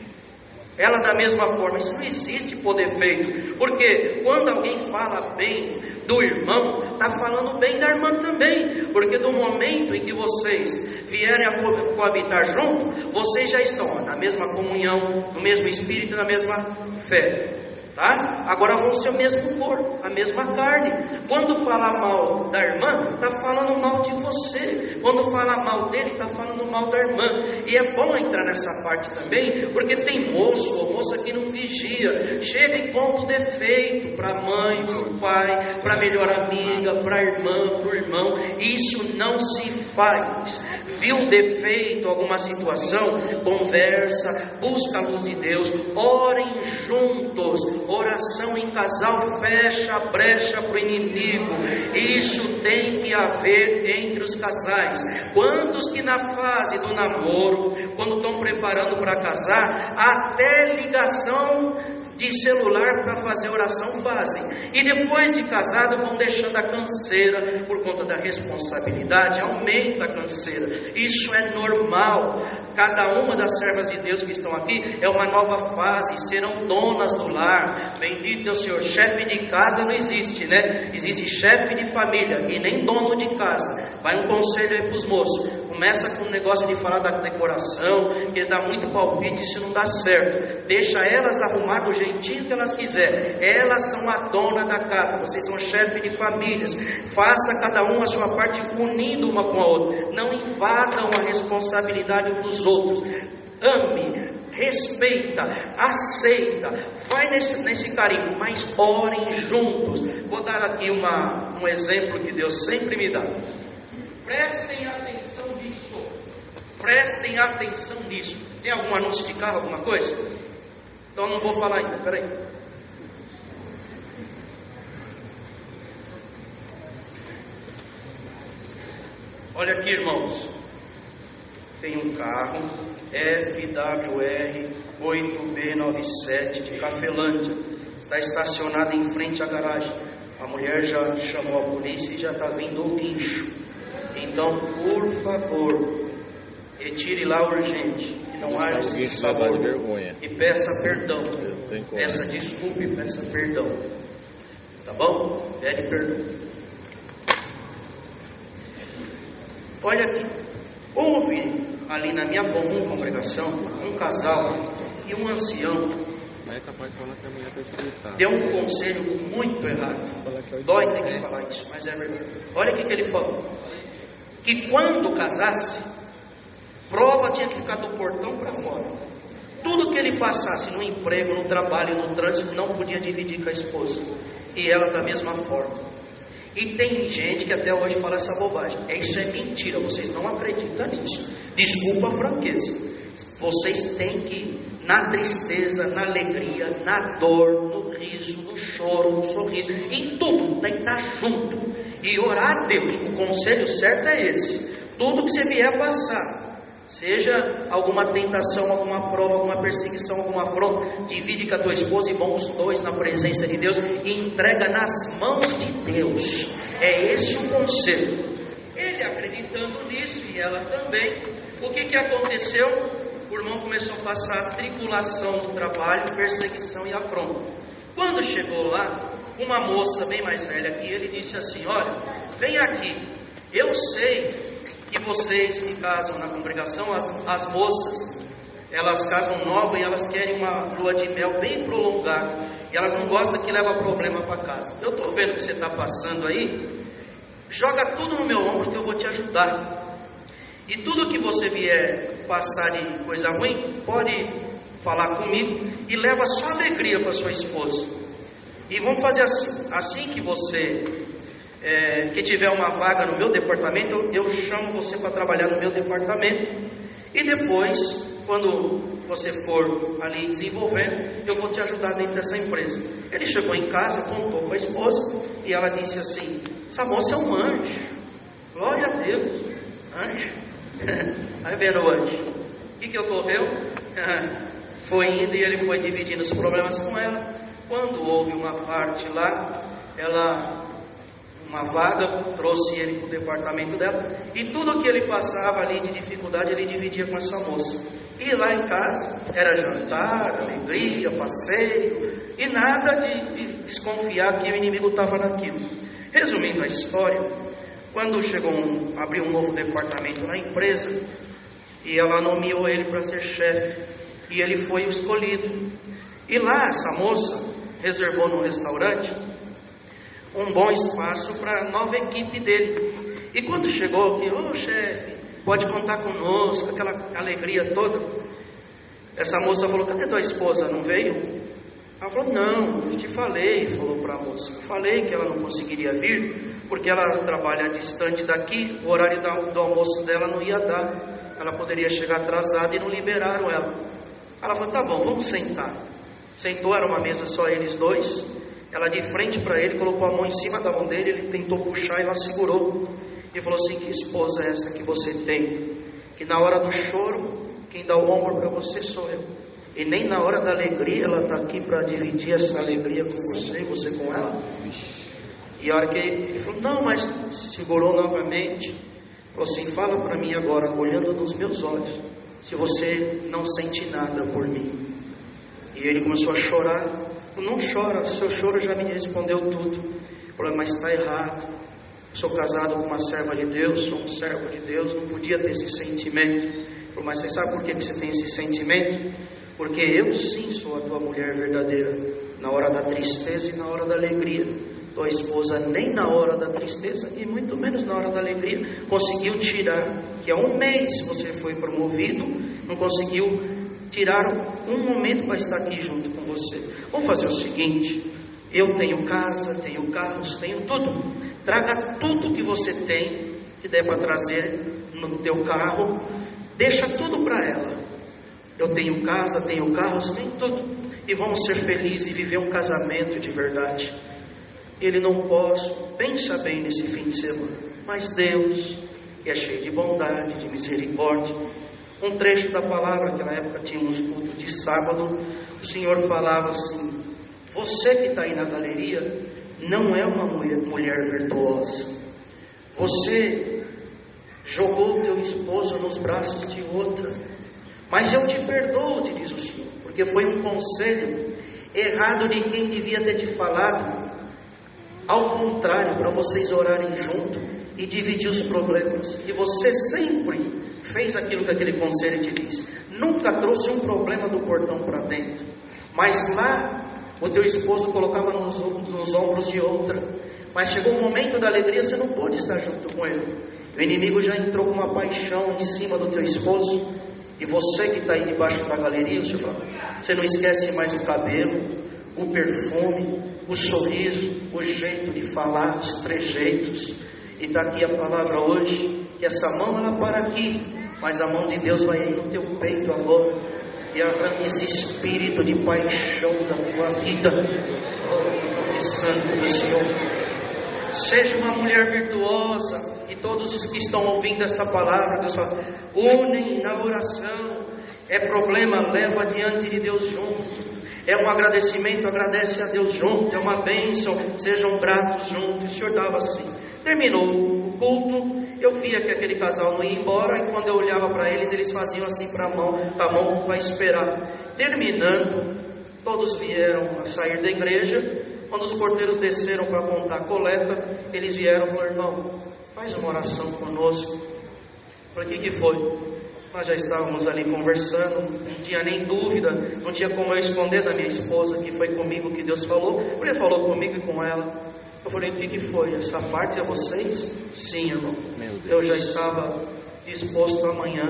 Ela da mesma forma, isso não existe pôr defeito, porque quando alguém fala bem do irmão, está falando bem da irmã também, porque do momento em que vocês vierem a coabitar junto, vocês já estão na mesma comunhão, no mesmo espírito, na mesma fé, tá? Agora vão ser o mesmo corpo, a mesma carne. Quando fala mal da irmã, está falando mal de você. Quando fala mal dele, está falando mal da irmã. E é bom entrar nessa parte também, porque tem moço ou moça que não vigia, chega e conta o defeito para a mãe, para o pai, para a melhor amiga, para a irmã, para o irmão. Isso não se faz. Viu um defeito, alguma situação, conversa, busca a luz de Deus, orem juntos. Oração em casal fecha a brecha para o inimigo. Isso tem que haver entre os casais. Quantos que na fase do namoro, quando estão preparando para casar, até ligação de celular para fazer oração fazem, e depois de casado vão deixando a canseira, por conta da responsabilidade, aumenta a canseira. Isso é normal. Cada uma das servas de Deus que estão aqui é uma nova fase, serão donas do lar. Bendito é o Senhor. Chefe de casa não existe, né? Existe chefe de família e nem dono de casa. Vai um conselho aí para os moços, começa com o negócio de falar da decoração, que dá muito palpite, isso não dá certo. Deixa elas arrumar do jeitinho que elas quiserem. Elas são a dona da casa, vocês são chefe de famílias. Faça cada um a sua parte, unindo uma com a outra. Não invadam a responsabilidade um dos outros. Ame, respeita, aceita, vai nesse carinho, mas orem juntos. Vou dar aqui um exemplo que Deus sempre me dá. Prestem atenção nisso. Prestem atenção nisso. Tem algum anúncio de carro, alguma coisa? Então não vou falar ainda, peraí. Olha aqui, irmãos. Tem um carro FWR 8B97 de Cafelândia. Está estacionado em frente à garagem. A mulher já chamou a polícia e já está vindo o guincho. Então, por favor, retire lá urgente, que não haja esse sabor, e peça perdão. Peça desculpa e peça perdão. Tá bom? Pede perdão. Olha aqui, houve ali na minha comum congregação um casal e um ancião deu um conselho muito errado. Dói ter que falar isso, mas é verdade. Olha o que ele falou: que quando casasse, prova tinha que ficar do portão para fora. Tudo que ele passasse no emprego, no trabalho, no trânsito, não podia dividir com a esposa. E ela da mesma forma. E tem gente que até hoje fala essa bobagem. Isso é mentira, vocês não acreditam nisso. Desculpa a franqueza. Vocês têm que, na tristeza, na alegria, na dor, no riso, no choro, no sorriso, em tudo, tem que estar junto e orar a Deus. O conselho certo é esse. Tudo que você vier passar, seja alguma tentação, alguma prova, alguma perseguição, alguma afronta, divide com a tua esposa e vão os dois na presença de Deus e entrega nas mãos de Deus. É esse o conselho. Ele acreditando nisso e ela também, o que aconteceu? o irmão começou a passar tribulação do trabalho, perseguição e afronta. Quando chegou lá, uma moça bem mais velha que ele disse assim: olha, vem aqui, eu sei que vocês que casam na congregação, as moças, elas casam nova e elas querem uma lua de mel bem prolongada, e elas não gostam que leva problema para casa. Eu estou vendo que você está passando aí, joga tudo no meu ombro que eu vou te ajudar. E tudo que você vier passar de coisa ruim, pode falar comigo e leva só alegria para sua esposa. E vamos fazer assim que você que tiver uma vaga no meu departamento, eu chamo você para trabalhar no meu departamento. E depois, quando você for ali desenvolvendo, eu vou te ajudar dentro dessa empresa. Ele chegou em casa, contou com a esposa, e ela disse assim: essa moça é um anjo, glória a Deus, anjo. Aí vendo o anjo, o que ocorreu? Foi indo e ele foi dividindo os problemas com ela. Quando houve uma parte lá, uma vaga, trouxe ele para o departamento dela, e tudo que ele passava ali de dificuldade, ele dividia com essa moça. E lá em casa, era jantar, alegria, passeio, e nada de desconfiar que o inimigo estava naquilo. Resumindo a história, quando abriu um novo departamento na empresa, e ela nomeou ele para ser chefe, e ele foi o escolhido. E lá essa moça reservou no restaurante um bom espaço para a nova equipe dele. E quando chegou aqui: ô chefe, pode contar conosco, aquela alegria toda. Essa moça falou: cadê tua esposa, não veio? Ela falou: não, eu te falei. Falou para a moça: eu falei que ela não conseguiria vir, porque ela trabalha distante daqui, o horário do almoço dela não ia dar, ela poderia chegar atrasada e não liberaram ela. Ela falou: tá bom, vamos sentar. Sentou, era uma mesa só eles dois. Ela de frente para ele, colocou a mão em cima da mão dele, ele tentou puxar e ela segurou. E falou assim: que esposa é essa que você tem? Que na hora do choro, quem dá o ombro para você sou eu. E nem na hora da alegria, ela está aqui para dividir essa alegria com você e você com ela. E a hora que ele falou: não, mas segurou novamente. Falou assim: fala para mim agora, olhando nos meus olhos, se você não sente nada por mim. E ele começou a chorar. Não chora, seu choro já me respondeu tudo. Falou: mas está errado, sou casado com uma serva de Deus, sou um servo de Deus, não podia ter esse sentimento. Falou: mas você sabe por que você tem esse sentimento? Porque eu sim sou a tua mulher verdadeira, na hora da tristeza e na hora da alegria. Tua esposa nem na hora da tristeza e muito menos na hora da alegria conseguiu tirar, que há um mês você foi promovido, não conseguiu tirar um momento para estar aqui junto com você. Vamos fazer o seguinte: eu tenho casa, tenho carros, tenho tudo. Traga tudo que você tem, que der para trazer no teu carro, deixa tudo para ela. Eu tenho casa, tenho carros, tenho tudo, e vamos ser felizes e viver um casamento de verdade. Ele: não posso. Pensa bem nesse fim de semana. Mas Deus, que é cheio de bondade, de misericórdia, um trecho da palavra, que na época tinha uns cultos de sábado, o Senhor falava assim: você que está aí na galeria não é uma mulher virtuosa. Você jogou o teu esposo nos braços de outra, mas eu te perdoo, te diz o Senhor, porque foi um conselho errado de quem devia ter te falado. Ao contrário, para vocês orarem junto e dividir os problemas. E você sempre fez aquilo que aquele conselho te disse. Nunca trouxe um problema do portão para dentro. Mas lá, o teu esposo colocava nos ombros de outra. Mas chegou o momento da alegria, você não pôde estar junto com ele. O inimigo já entrou com uma paixão em cima do teu esposo. E você que está aí debaixo da galeria, o Senhor fala: você não esquece mais o cabelo, o perfume, o sorriso, o jeito de falar, os trejeitos. E está aqui a palavra hoje, que essa mão ela para aqui, mas a mão de Deus vai aí no teu peito agora, e arranca esse espírito de paixão da tua vida. Oh, nome santo do Senhor. Seja uma mulher virtuosa. E todos os que estão ouvindo esta palavra, Deus fala: unem na oração. É problema, leva diante de Deus junto. É um agradecimento, agradece a Deus junto. É uma bênção, sejam gratos juntos. O Senhor dava assim: Terminou o culto, eu via que aquele casal não ia embora, e quando eu olhava para eles, eles faziam assim com a mão para esperar. Terminando, todos vieram a sair da igreja. Quando os porteiros desceram para contar a coleta, eles vieram e falaram: irmão, faz uma oração conosco. Eu falei: o que foi? Nós já estávamos ali conversando, não tinha nem dúvida, não tinha como eu esconder da minha esposa que foi comigo que Deus falou, porque Ele falou comigo e com ela. Eu falei: o que foi? Essa parte é vocês? Sim, irmão. Eu já estava disposto amanhã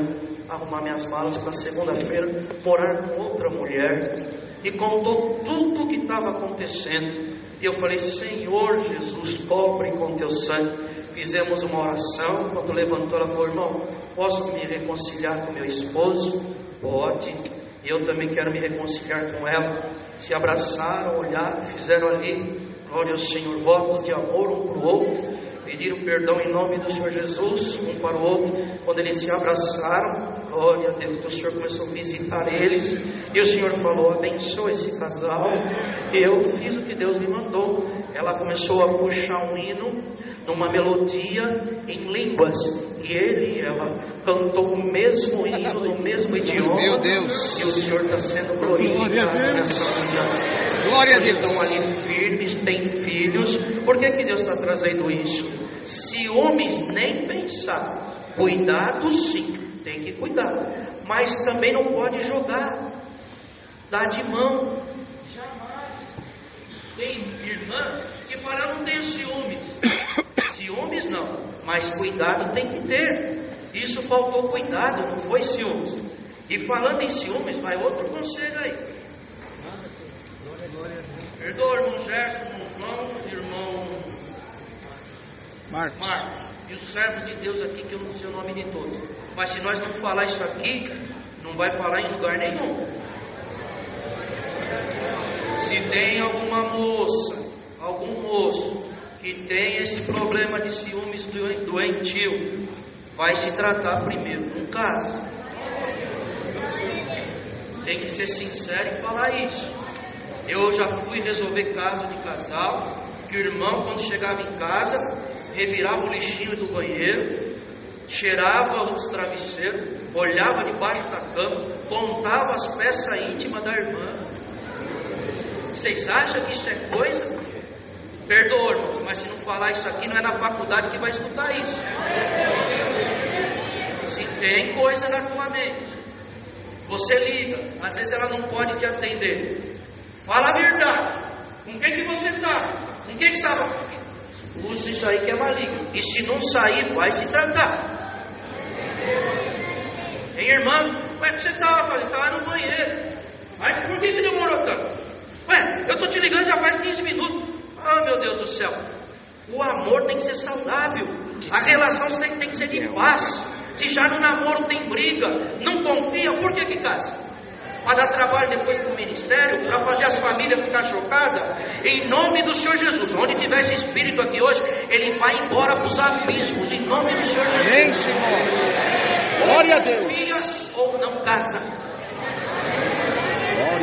a arrumar minhas malas para segunda-feira, morar com outra mulher. E contou tudo o que estava acontecendo. E eu falei: Senhor Jesus, cobre com teu sangue. Fizemos uma oração. Quando levantou, ela falou: irmão, posso me reconciliar com meu esposo? Pode. E eu também quero me reconciliar com ela. Se abraçaram, olharam, fizeram ali, glória ao Senhor, votos de amor um para o outro, pediram perdão em nome do Senhor Jesus, um para o outro. Quando eles se abraçaram, glória a Deus, o Senhor começou a visitar eles, e o Senhor falou: abençoa esse casal. E eu fiz o que Deus me mandou. Ela começou a puxar um hino, numa melodia em línguas, e ele e ela cantou o mesmo hino, no mesmo idioma. Meu Deus! E o Senhor está sendo glorificado nessa manhã. Glória a Deus! Estão ali firmes, têm filhos. Por que Deus está trazendo isso? Ciúmes, nem pensar. Cuidado sim, tem que cuidar, mas também não pode jogar, dar de mão. Jamais. Tem irmã que para não ter ciúmes. Ciúmes não, mas cuidado tem que ter. Isso faltou cuidado, não foi ciúmes. E falando em ciúmes, vai outro conselho aí. Perdoa, irmão Gerson, irmão João, irmão Marcos, e os servos de Deus aqui, que eu não sei o nome de todos. Mas se nós não falar isso aqui, não vai falar em lugar nenhum. Se tem alguma moça, algum moço que tem esse problema de ciúmes doentio, vai se tratar primeiro num caso. Tem que ser sincero e falar isso. Eu já fui resolver caso de casal, que o irmão, quando chegava em casa, revirava o lixinho do banheiro, cheirava os travesseiros, olhava debaixo da cama, contava as peças íntimas da irmã. Vocês acham que isso é coisa? Perdoa, irmãos, mas se não falar isso aqui, não é na faculdade que vai escutar isso. Se tem coisa na tua mente, você liga, às vezes ela não pode te atender. Fala a verdade. Com quem que você está? Com quem que estava? Expulsa isso aí que é maligno. E se não sair, vai se tratar. Hein, irmã? Como é que você estava? Eu estava no banheiro. Mas por que demorou tanto? Ué, eu estou te ligando já faz 15 minutos. Ah, meu Deus do céu. O amor tem que ser saudável. A relação tem que ser de paz. Se já no namoro tem briga, não confia, por que casa? Para dar trabalho depois para o ministério, para fazer as famílias ficar chocadas. Em nome do Senhor Jesus, onde tiver esse espírito aqui hoje, ele vai embora para os abismos. Em nome do Senhor Jesus. Amém, Senhor. Glória a Deus. Confia ou não casa.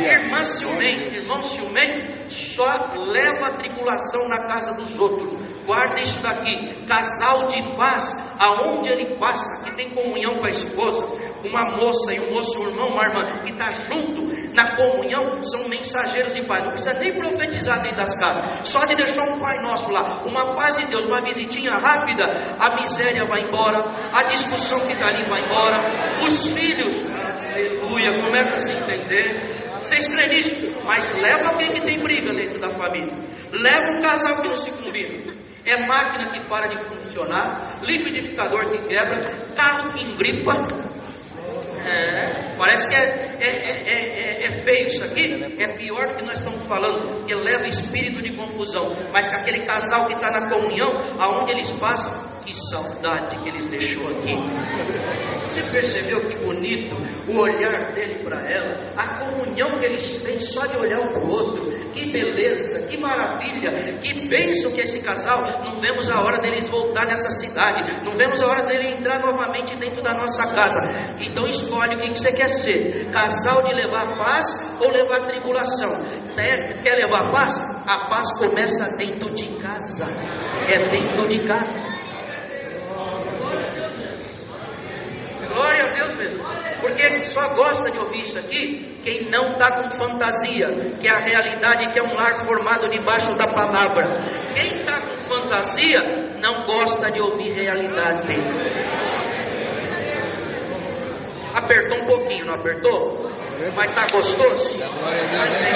Irmã ciumenta, irmão ciumento, só leva a tribulação na casa dos outros. Guarda isso daqui. Casal de paz, aonde ele passa, que tem comunhão com a esposa, uma moça e um moço, um irmão, uma irmã, que está junto na comunhão, são mensageiros de paz. Não precisa nem profetizar dentro das casas, só de deixar um Pai Nosso lá, uma paz de Deus, uma visitinha rápida, a miséria vai embora, a discussão que está ali vai embora, os filhos, aleluia, começa a se entender. Vocês creem nisso? Mas leva alguém que tem briga dentro da família, leva um casal que não se combina, é máquina que para de funcionar, liquidificador que quebra, carro que engripa. Parece que é feio isso aqui. É pior do que nós estamos falando, que leva espírito de confusão. Mas que aquele casal que está na comunhão, aonde eles passam, que saudade que eles deixou aqui. Você percebeu que bonito o olhar dele para ela, a comunhão que eles têm só de olhar um para o outro, que beleza, que maravilha, que bênção que esse casal. Não vemos a hora deles voltar nessa cidade, não vemos a hora dele entrar novamente dentro da nossa casa. Então escolhe o que você quer ser: casal de levar paz ou levar tribulação? Quer levar paz? A paz começa dentro de casa, é dentro de casa. Glória a Deus mesmo, porque só gosta de ouvir isso aqui quem não está com fantasia, que é a realidade, que é um lar formado debaixo da palavra. Quem está com fantasia não gosta de ouvir realidade. Apertou um pouquinho, não apertou? Mas está gostoso?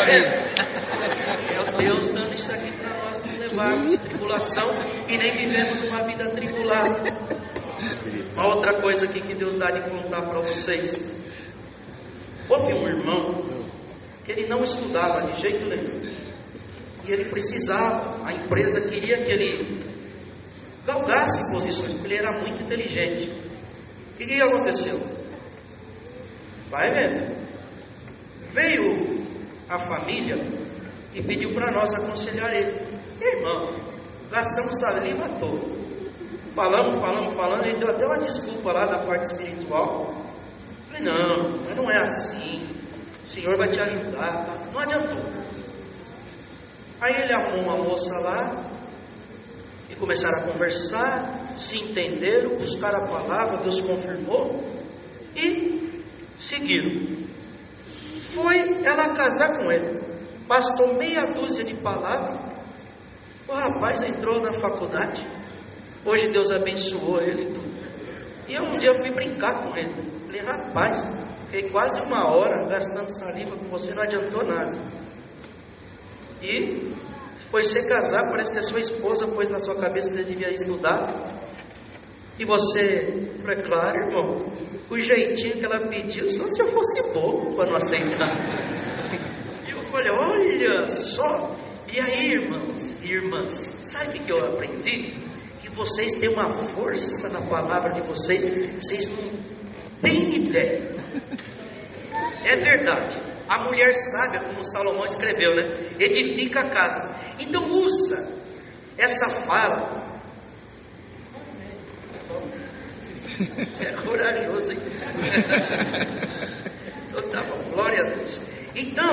É Deus dando isso aqui para nós não levarmos tribulação e nem vivemos uma vida tribulada. Uma outra coisa aqui que Deus dá de contar para vocês. Houve um irmão que ele não estudava de jeito nenhum, e ele precisava, a empresa queria que ele galgasse posições, porque ele era muito inteligente. O que aconteceu? Vai vendo. Veio a família e pediu para nós aconselhar ele. Irmão, gastamos saliva toda. Falamos, ele deu até uma desculpa lá da parte espiritual. Falei, não, mas não é assim, o Senhor vai te ajudar. Não adiantou. Aí ele arrumou uma moça lá e começaram a conversar, se entenderam, buscaram a palavra, Deus confirmou e seguiram. Foi ela casar com ele, bastou meia dúzia de palavras, o rapaz entrou na faculdade. Hoje Deus abençoou ele e tudo. E eu um dia fui brincar com ele. Falei, rapaz, fiquei quase uma hora gastando saliva com você, não adiantou nada. E foi se casar, parece que a sua esposa pôs na sua cabeça que ele devia estudar. E você, falei, claro, irmão, o jeitinho que ela pediu, só se eu fosse bobo para não aceitar. E eu falei, olha só. E aí, irmãos e irmãs, sabe o que eu aprendi? Que vocês têm uma força na palavra de vocês, vocês não têm ideia. É verdade. A mulher sábia, como Salomão escreveu, né? Edifica a casa. Então usa essa fala. É corajoso, hein? Então tá bom, glória a Deus. Então,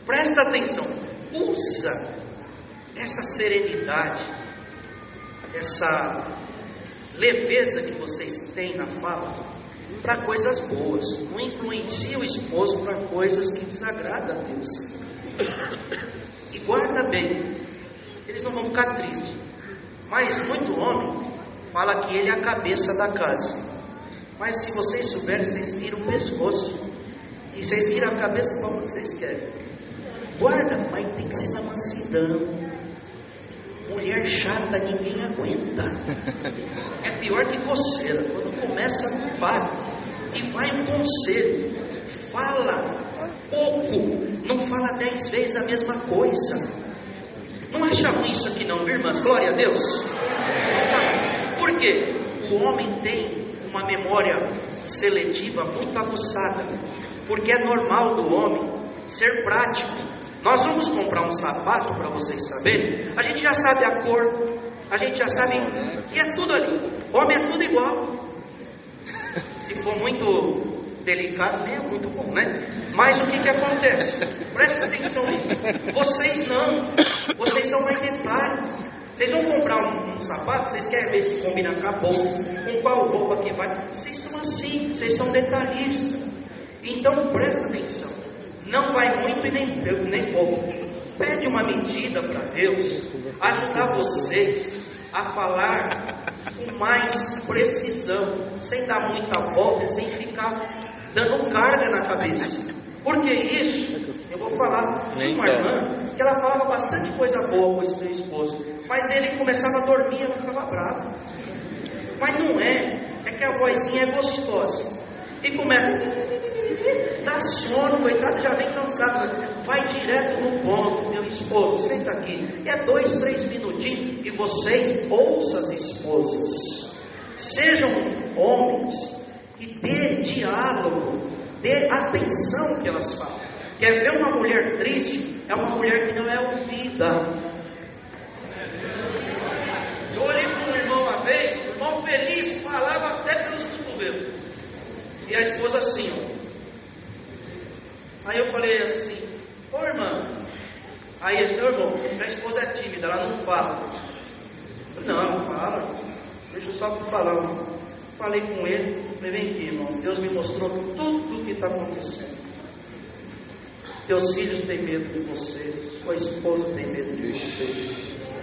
presta atenção. Usa essa serenidade, essa leveza que vocês têm na fala para coisas boas. Não influencia o esposo para coisas que desagradam a Deus. E guarda bem, eles não vão ficar tristes. Mas muito homem fala que ele é a cabeça da casa. Mas se vocês souberem, vocês viram o pescoço. E vocês viram a cabeça para onde vocês querem. Guarda, mas tem que ser na mansidão. Mulher chata ninguém aguenta. É pior que coceira. Quando começa não para. E vai um conselho. Fala pouco. Não fala 10 vezes a mesma coisa. Não acha ruim isso aqui não, irmãs? Glória a Deus. Por quê? O homem tem uma memória seletiva muito aguçada. Porque é normal do homem ser prático. Nós vamos comprar um sapato, para vocês saberem, a gente já sabe a cor, a gente já sabe, e é tudo ali. Homem é tudo igual. Se for muito delicado, nem é muito bom, né? Mas o que acontece? Presta atenção nisso. Vocês não, vocês são mais detalhes. Vocês vão comprar um sapato, vocês querem ver se combina com a bolsa, com qual roupa que vai. Vocês são assim, vocês são detalhistas. Então presta atenção. Não vai muito e nem pouco. Pede uma medida para Deus ajudar vocês a falar com mais precisão, sem dar muita volta, sem ficar dando carga na cabeça. Porque isso, eu vou falar de uma irmã que ela falava bastante coisa boa com esse meu esposo, mas ele começava a dormir e ela ficava brava. Mas não é que a vozinha é gostosa. E começa, dá sono, coitado, já vem cansado. Vai direto no ponto, meu esposo, senta aqui. É 2, 3 minutinhos. E vocês ouçam as esposas. Sejam homens que dê diálogo, dê atenção que elas falam. Quer ver uma mulher triste? é uma mulher que não é ouvida. Eu olhei para um irmão uma vez, o irmão feliz, falava até pelos cotovelos. E a esposa assim, ó. Aí eu falei assim, ô irmã. Aí ele, meu irmão, minha esposa é tímida, ela não fala. Eu falei, não fala. Deixa eu só falar. Falei com ele, falei, vem aqui, irmão. Deus me mostrou tudo o que está acontecendo. Teus filhos têm medo de você, sua esposa tem medo de você.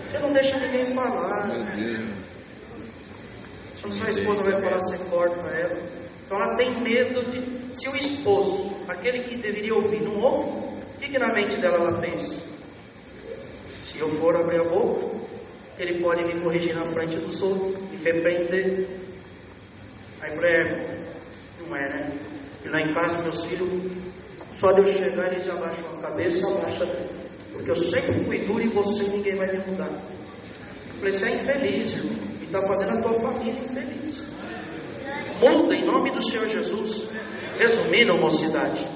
Você não deixa ninguém falar. Quando sua esposa vai falar, você corta ela. Então ela tem medo de... Se o esposo, aquele que deveria ouvir, não ouve, o que na mente dela ela pensa? Se eu for abrir a boca, ele pode me corrigir na frente dos outros, me repreender. Aí eu falei, não é, né? E lá em casa, meus filhos, só de eu chegar, eles abaixam a cabeça, abaixa, porque eu sempre fui duro e você, ninguém vai me mudar. Eu falei, você é infeliz, irmão, e está fazendo a tua família infeliz. Muda em nome do Senhor Jesus. Resumindo, mocidade,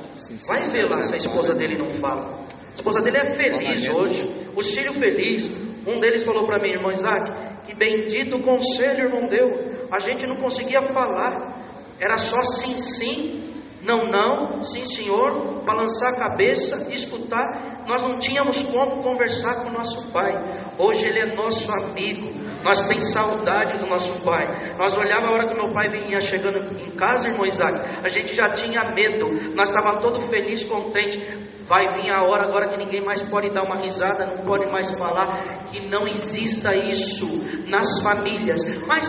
vai ver lá se a esposa dele não fala. A esposa dele é feliz hoje, os filhos felizes. Um deles falou para mim, irmão Isaac, que bendito conselho, irmão, deu. A gente não conseguia falar, era só sim, sim, não, não, sim, senhor, balançar a cabeça, escutar. Nós não tínhamos como conversar com o nosso pai. Hoje ele é nosso amigo, nós temos saudade do nosso pai. Nós olhávamos a hora que meu pai vinha chegando em casa, irmão Isaac, a gente já tinha medo, nós estávamos todos felizes, contentes. Vai vir a hora agora que ninguém mais pode dar uma risada, não pode mais falar, que não exista isso nas famílias. Mas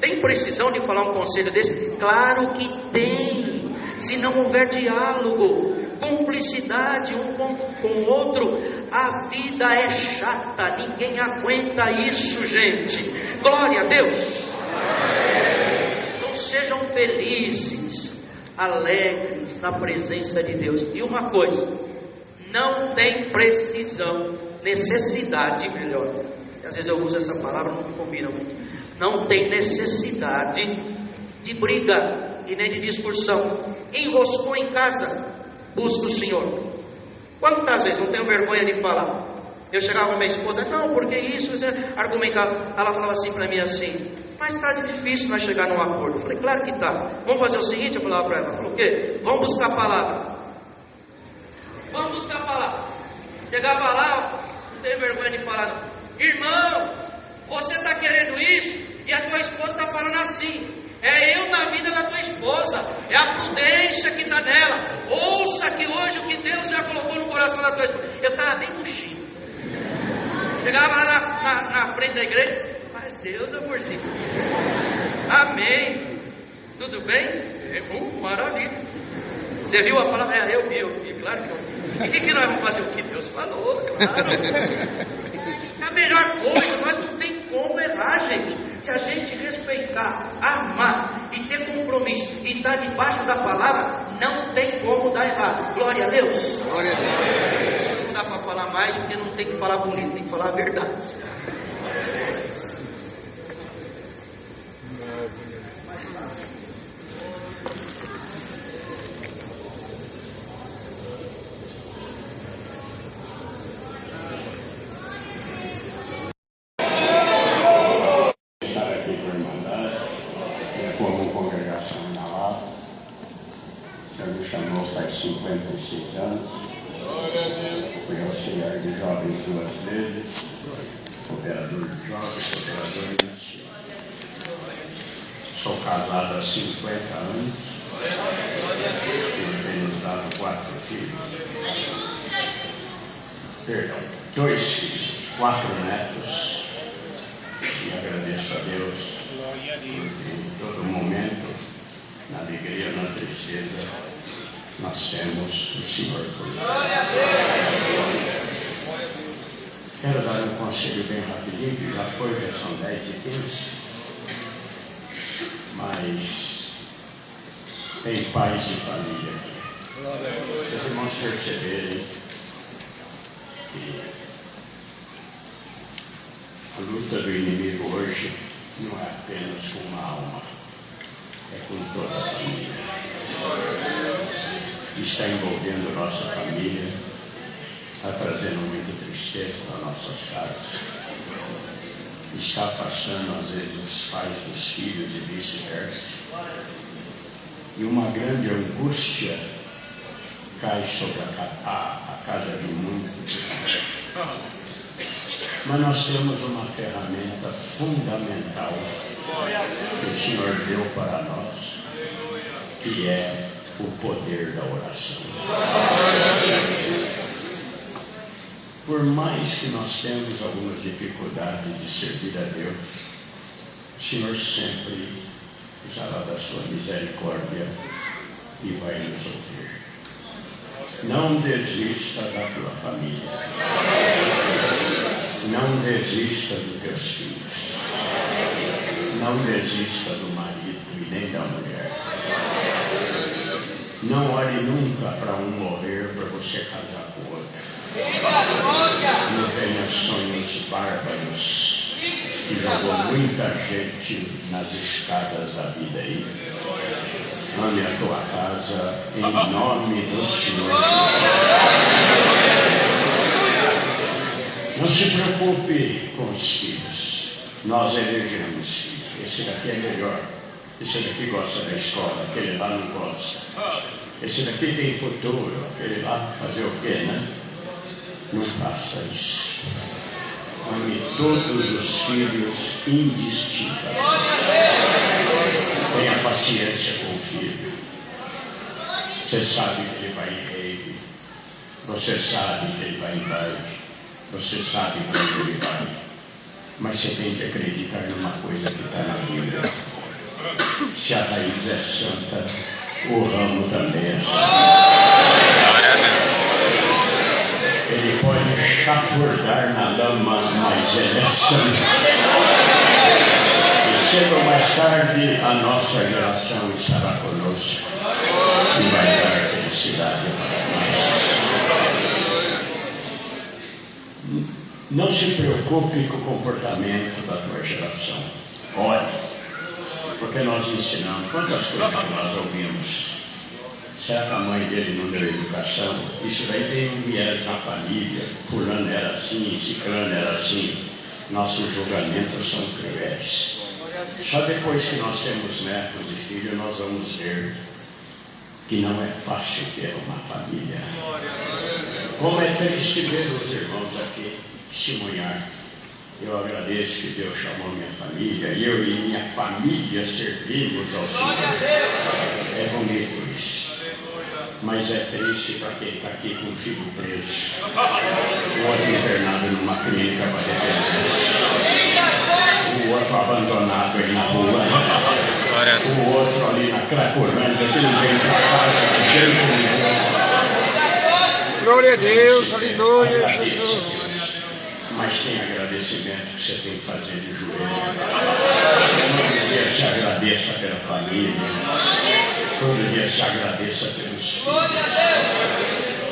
tem precisão de falar um conselho desse? Claro que tem. Se não houver diálogo, cumplicidade um com o outro, a vida é chata, ninguém aguenta isso, gente. Glória a Deus. Então sejam felizes, alegres na presença de Deus. E uma coisa, não tem precisão, necessidade, melhor. Às vezes eu uso essa palavra, não combina muito. Não tem necessidade de briga e nem de discussão. Enroscou em casa, busca o Senhor. Quantas vezes não tenho vergonha de falar? Eu chegava com minha esposa, não, porque isso, argumentava. Ela falava assim para mim assim, mas está difícil nós chegar num acordo. Eu falei, claro que está. Vamos fazer o seguinte, eu falava para ela. Ela falou, o quê? Vamos buscar a palavra. Vamos buscar a palavra. Chegava lá, não tenho vergonha de falar não. Irmão, você está querendo isso e a tua esposa está falando assim. É eu na vida da tua esposa, é a prudência que está nela. Ouça que hoje o que Deus já colocou no coração da tua esposa. Eu estava bem coxinho. Chegava lá na frente da igreja, mas Deus, amorzinho. Amém. Tudo bem? Maravilha. Você viu a palavra? Eu vi, claro que eu vi. E o que nós vamos fazer? O que Deus falou, claro. É a melhor coisa, nós não tem como errar, gente. Se a gente respeitar, amar e ter compromisso e estar debaixo da palavra, não tem como dar errado. Glória a Deus. Glória a Deus. Não dá para falar mais porque não tem que falar bonito, tem que falar a verdade. Como congregação na Lapa, o Senhor me chamou faz 56 anos, fui auxiliar de jovens 2 vezes, operador de jovens, operador de anciãos. Sou casado há 50 anos, tenho dado 4 filhos, 2 filhos, 4 netos, e agradeço a Deus. Em todo momento, na alegria, na tristeza, nós temos o Senhor por nós. Quero dar um conselho bem rapidinho, que já são 10h15, mas tem paz e família aqui. Os irmãos perceberem que a luta do inimigo hoje não é apenas com uma alma, é com toda a família. Está envolvendo nossa família, está trazendo muita tristeza nas nossas casas. Está afastando, às vezes, os pais dos filhos e vice-versa. E uma grande angústia cai sobre a casa de muitos. Mas nós temos uma ferramenta fundamental que o Senhor deu para nós, que é o poder da oração. Por mais que nós temos algumas dificuldades de servir a Deus, o Senhor sempre usará da sua misericórdia e vai nos ouvir. Não desista da tua família. Não desista dos teus filhos. Não desista do marido e nem da mulher. Não olhe nunca para um morrer para você casar com o outro. Não tenha sonhos bárbaros que jogou muita gente nas escadas da vida aí. Ame a tua casa em nome do Senhor. Não se preocupe com os filhos. Nós elegemos filhos. Esse daqui é melhor. Esse daqui gosta da escola, aquele lá não gosta. Esse daqui tem futuro, aquele lá fazer o quê, né? Não faça isso. Ame todos os filhos indistintamente. Tenha paciência com o filho. Você sabe que ele vai em rave. Você sabe que ele vai em baile. Você sabe quando ele vai. Mas você tem que acreditar numa coisa que está na Bíblia. Se a raiz é santa, o ramo também é santo. Ele pode chafurdar na lama, mas ele é santo. E cedo ou mais tarde, a nossa geração estará conosco e vai dar felicidade para nós. Não se preocupe com o comportamento da tua geração. Ore, porque nós ensinamos. Quantas coisas que nós ouvimos? Será que a mãe dele não deu educação? Isso daí tem um viés na família. Fulano era assim, ciclano era assim. Nossos julgamentos são cruéis. Só depois que nós temos netos e filhos, nós vamos ver que não é fácil ter uma família. Como é triste ver os irmãos aqui testemunhar. Eu agradeço que Deus chamou minha família, eu e minha família servimos ao Senhor. É bonito isso. Mas é triste para quem está aqui com o filho preso, o outro internado numa clínica para dependência, o outro abandonado aí na rua, o outro ali na Cracolândia que não vem para casa de jeito nenhum. Glória a Deus, aleluia, Jesus. Mas tem agradecimento que você tem que fazer de joelho. Todo dia se agradeça pela família. Todo dia se agradeça pelos filhos.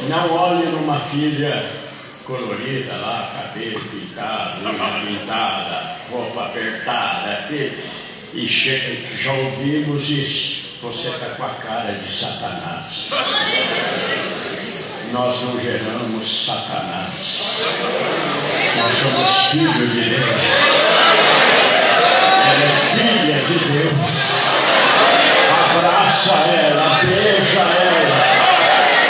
Não olhe numa filha colorida lá, cabelo pintado, unha pintada, roupa apertada. E já ouvimos isso. Você está com a cara de Satanás. Nós não geramos Satanás. Nós somos filhos de Deus. Ela é filha de Deus. Abraça ela, beija ela,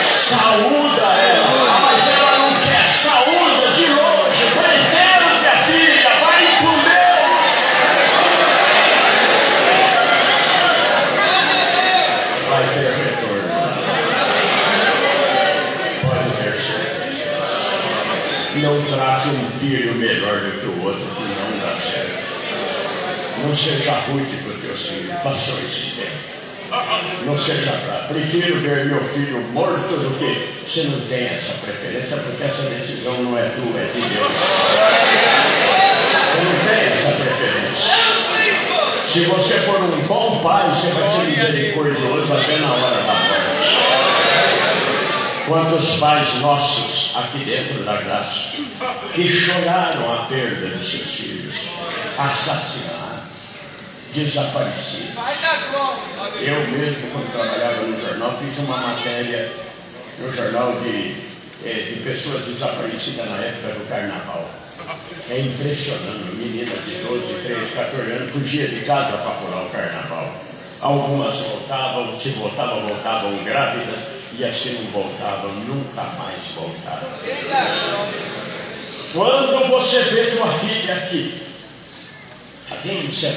saúda ela. Mas ela não quer saúde de longe. Pois Deus, minha filha, vai com Deus. Vai ter retorno. Pode ter certeza. Não trate um filho melhor do que o outro, que não dá certo. Não seja rude para o teu filho. Passou esse tempo. Não seja bravo. Prefiro ver meu filho morto do que... Você não tem essa preferência, porque essa decisão não é tua, é de Deus. Você não tem essa preferência. Se você for um bom pai, você vai ser misericordioso até na hora da morte. Quantos pais nossos aqui dentro da graça que choraram a perda dos seus filhos, assassinados, desaparecidos. Eu mesmo, quando trabalhava no jornal, fiz uma matéria no jornal de de pessoas desaparecidas na época do carnaval. É impressionante, meninas de 12, 13, 14 anos fugiam de casa para pular o carnaval. Algumas voltavam, se voltavam grávidas, e as que não voltavam, nunca mais voltaram. Quando você vê tua filha aqui, você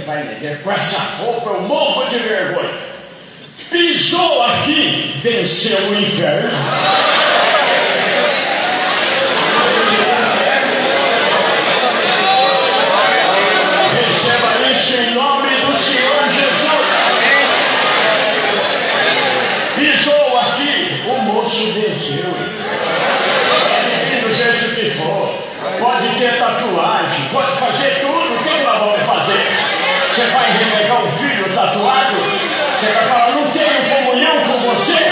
vai na igreja com essa roupa, eu morro de vergonha. Pisou aqui, venceu o inferno. Receba isso em nome do Senhor Jesus. Pisou aqui, o moço venceu. Do jeito que for, pode ter tatuagem, pode fazer tudo. O que nós vamos fazer? Você vai renegar um filho tatuado? Você vai falar, não tenho comunhão com você?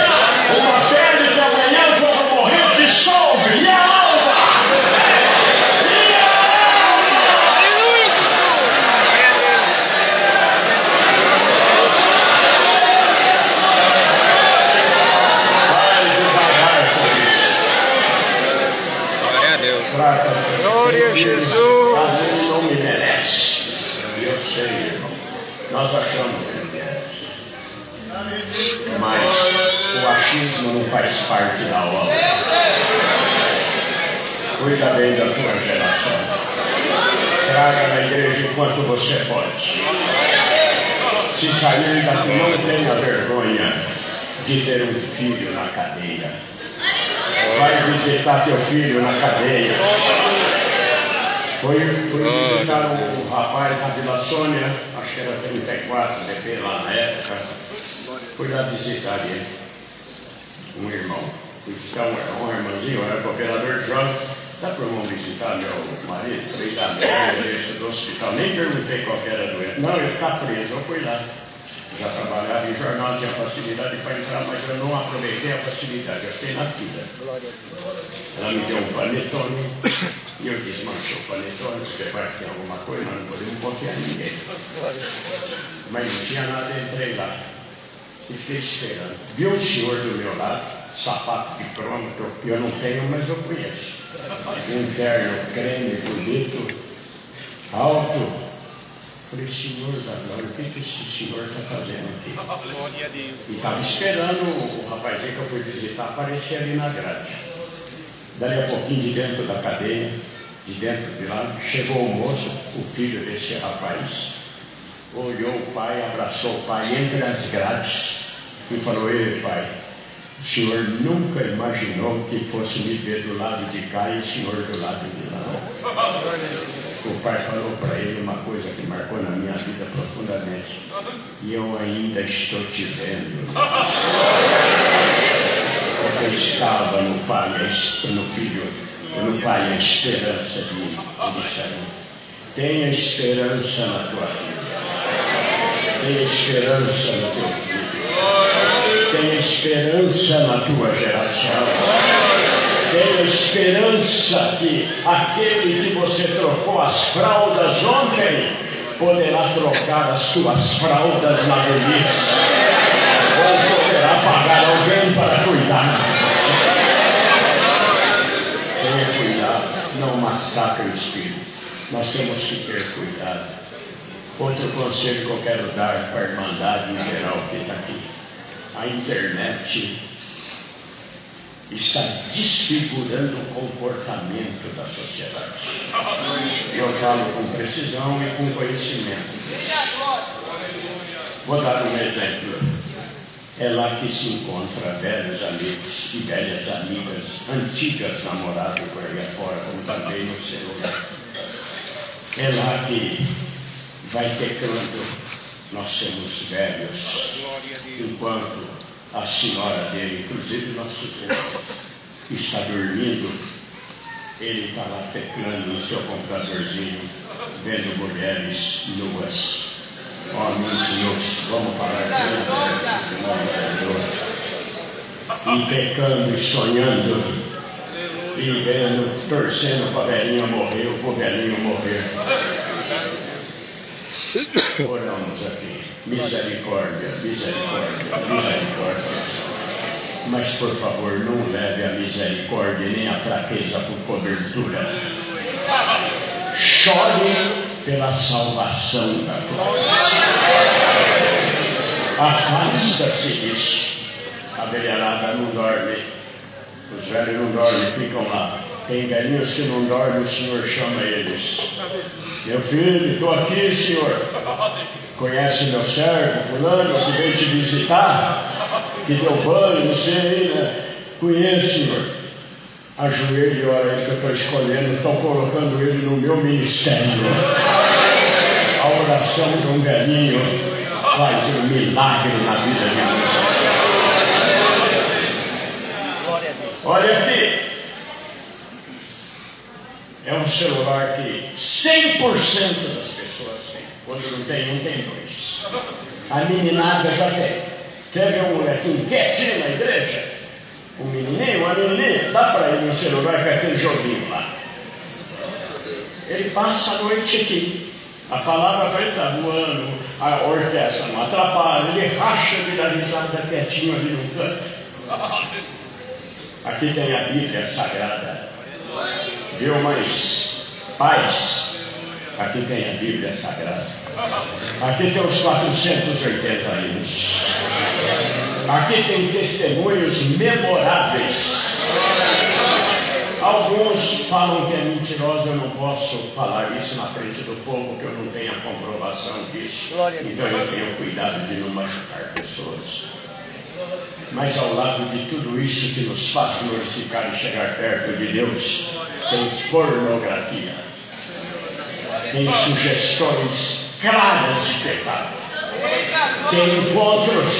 Uma pele que amanhã, quando morrer, dissolve. E a alma? E a alma? Aleluia! Vai devagar com isso. Glória a Deus. Trata-se. Glória a Jesus. Ele não me merece. Eu sei, irmão. Nós achamos que ele merece. Mas o achismo não faz parte da obra. Cuida bem da tua geração. Traga na igreja enquanto você pode. Se sair daqui, não tenha vergonha de ter um filho na cadeia. Vai visitar teu filho na cadeia. Fui visitar um rapaz na Vila Sônia, acho que era 34 DP lá na época. Fui lá visitar ele, um irmão. Fui visitar um irmãozinho, eu era cooperador de jovens. Dá para o irmão visitar meu marido? Falei, dá, ele estudou no hospital. Nem perguntei qual que era a doença. Não, ele está preso, eu fui lá. Já trabalhava em jornal, tinha facilidade para entrar, mas eu não aproveitei a facilidade, eu fiquei na fila. Ela me deu um panetone e eu desmanchei o panetone, porque vai ter alguma coisa, nós não podemos confiar em ninguém. Mas não tinha nada, entrei lá e fiquei esperando. Vi um senhor do meu lado, sapato de cromo, que eu não tenho, mas eu conheço. Um terno creme bonito, alto. Falei, Senhor da glória, o que esse senhor está fazendo aqui? Glória a Deus. E estava esperando o rapazinho que eu fui visitar aparecer ali na grade. Dali a pouquinho, de dentro da cadeia, de dentro de lá, chegou o moço, o filho desse rapaz, olhou o pai, abraçou o pai entre as grades e falou, ei pai, o senhor nunca imaginou que fosse me ver do lado de cá e o senhor do lado de lá. O pai falou para ele uma coisa que marcou na minha vida profundamente. E eu ainda estou te vendo. Porque estava no pai, no filho, no pai a esperança de mim. Ele disseram, tenha esperança na tua vida. Tenha esperança no teu filho. Tenha esperança na tua geração. Tenha esperança que aquele que você trocou as fraldas ontem poderá trocar as suas fraldas na velhice, ou poderá pagar alguém para cuidar de você. Tenha cuidado, não massacre o espírito. Nós temos que ter cuidado. Outro conselho que eu quero dar para a Irmandade em geral que está aqui: a internet está desfigurando o comportamento da sociedade. Eu falo com precisão e com conhecimento. Vou dar um exemplo. É lá que se encontra velhos amigos e velhas amigas, antigas namoradas por aí afora, como também no celular. É lá que vai teclando, nós somos velhos, enquanto a senhora dele, inclusive nosso Deus, está dormindo, ele está lá teclando no seu computadorzinho, vendo mulheres nuas, homens nus, vamos falar de e pecando e sonhando, e vendo, torcendo para a velhinha morrer, ou para o velhinho morrer. Oramos aqui. Misericórdia, misericórdia, misericórdia. Mas, por favor, não leve a misericórdia nem a fraqueza por cobertura. Chore pela salvação da glória. Afasta-se disso. A velharada não dorme. Os velhos não dormem, ficam lá. Tem velhinhos que não dormem, o Senhor chama eles. Meu filho, estou aqui, Senhor. Conhece meu servo, fulano, que veio te visitar, que deu banho, não sei, né? Conheço, Senhor. Ajoelhe e ora aí que eu estou escolhendo, estou colocando ele no meu ministério. A oração de um velhinho faz um milagre na vida de muitos. Olha aqui. É um celular que 100% das pessoas têm. Quando não tem um, tem dois. A meninada já tem. Quer ver um molequinho quietinho na igreja? Um menininho, uma menininha, dá para ele no celular com aquele joguinho lá. Ele passa a noite aqui. A palavra vai estar voando, a orquestra não atrapalha, ele racha de dar risada quietinho ali no canto. Aqui tem a Bíblia Sagrada. Viu, mães? Pais, aqui tem a Bíblia Sagrada. Aqui tem os 480 hinos. Aqui tem testemunhos memoráveis. Alguns falam que é mentiroso, eu não posso falar isso na frente do povo, que eu não tenho a comprovação disso. Então eu tenho cuidado de não machucar pessoas. Mas ao lado de tudo isso que nos faz glorificar e chegar perto de Deus, tem pornografia, tem sugestões claras de pecado, tem encontros,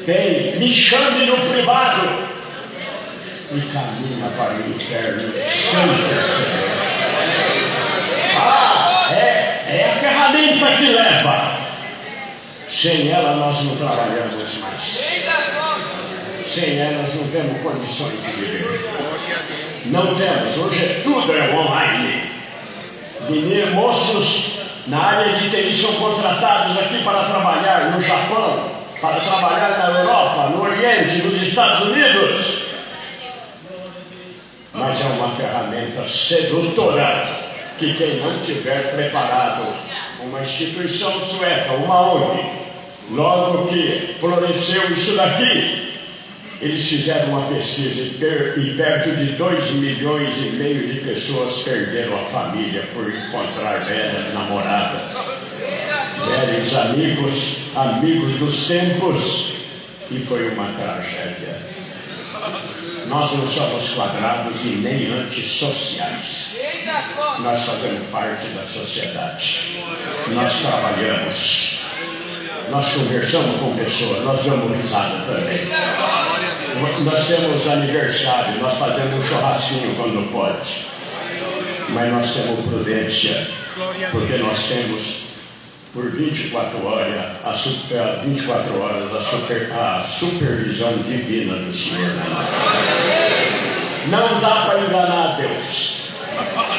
tem me chame no privado e caminha para o inferno sem perceber. É a ferramenta que leva. Sem ela nós não trabalhamos mais. Sem ela nós não temos condições de viver. Não temos. Hoje tudo é online. Meninos, moços na área de TI são contratados aqui para trabalhar no Japão, para trabalhar na Europa, no Oriente, nos Estados Unidos. Mas é uma ferramenta sedutora que quem não tiver preparado, uma instituição sueca, uma ONG, logo que floresceu isso daqui, eles fizeram uma pesquisa e perto de 2,5 milhões de pessoas perderam a família por encontrar velhas namoradas, velhos amigos dos tempos, e foi uma tragédia. Nós não somos quadrados e nem antissociais. Nós fazemos parte da sociedade. Nós trabalhamos. Nós conversamos com pessoas. Nós damos risada também. Nós temos aniversário. Nós fazemos um churrasquinho quando pode. Mas nós temos prudência. Porque nós temos por 24 horas a supervisão divina do Senhor. Não dá para enganar Deus.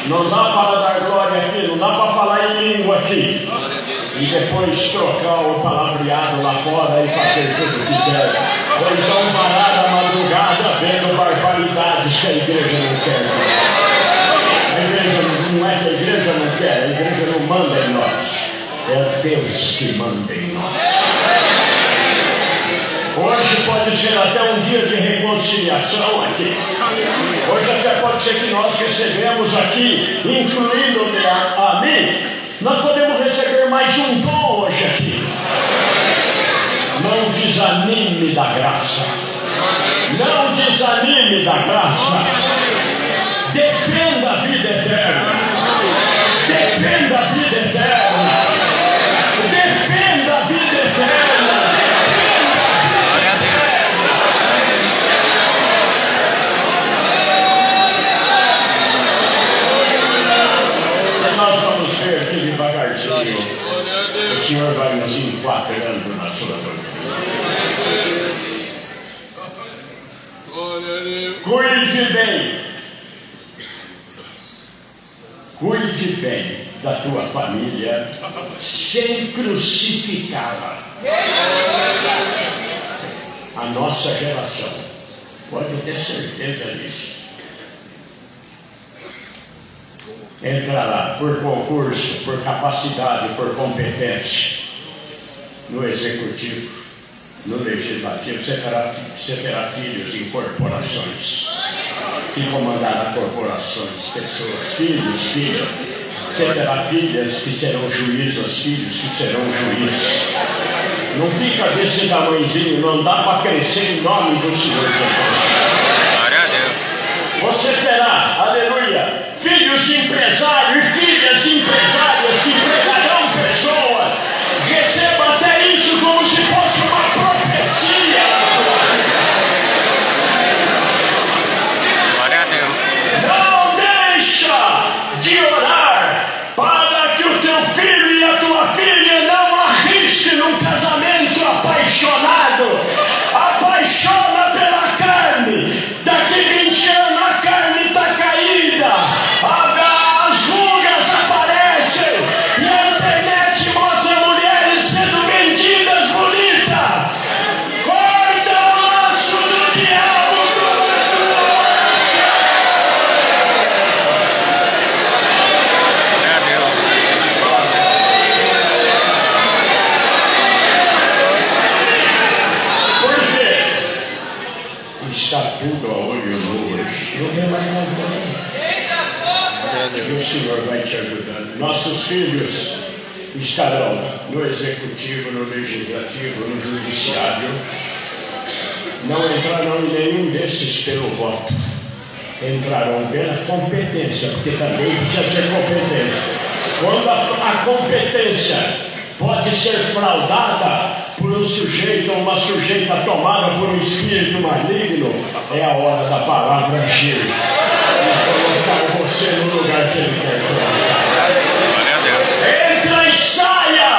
Não dá para dar glória aqui. Não dá para falar em língua aqui. E depois trocar o palavreado lá fora e fazer tudo o que quer. Ou então parar a madrugada vendo barbaridades que a igreja não quer. A igreja não é que a igreja não quer. A igreja não manda em nós. É Deus que manda em nós. Hoje pode ser até um dia de reconciliação aqui. Hoje até pode ser que nós recebemos aqui, incluindo-me a mim, nós podemos receber mais um dom hoje aqui. Não desanime da graça. Não desanime da graça. Defenda a vida eterna. Defenda a vida eterna. Defenda a vida eterna. Nós vamos ver aqui devagarzinho. O Senhor vai nos enquadrando na sua doutrina. Cuide bem. Cuide bem da tua família sem crucificá-la. a nossa geração. Pode ter certeza disso. Entrará por concurso, por capacidade, por competência no executivo, no legislativo. Você terá filhos em corporações que comandará corporações, pessoas, filhos. Você terá filhas que serão juízas, filhos que serão juízes. Não fica desse tamanhozinho, não dá para crescer em nome do Senhor Jesus. Glória a Deus. Você terá, aleluia, filhos empresários, filhas empresárias que empregarão pessoas. Receba até isso como se fosse uma profecia. Glória a Deus. Não deixa de orar para que o teu filho e a tua filha não arrisquem num casamento apaixonado. Apaixona pela carne. Daqui 20 anos a carne está caída. As rugas aparecem. E a internet mostra mulheres sendo vendidas bonitas. Corta o laço do diabo com a tua oração. Glória a Deus. Por quê? Está tudo a olho nu hoje. Não tem mais nada. E o Senhor vai te ajudando. Nossos filhos estarão no executivo, no legislativo, no judiciário. Não entrarão em nenhum desses pelo voto. Entrarão pela competência, porque também precisa ser competência. Quando a competência pode ser fraudada por um sujeito ou uma sujeita tomada por um espírito maligno, é a hora da palavra agir e colocar você no lugar que Ele quer colocar. Glória a Deus. Entra e saia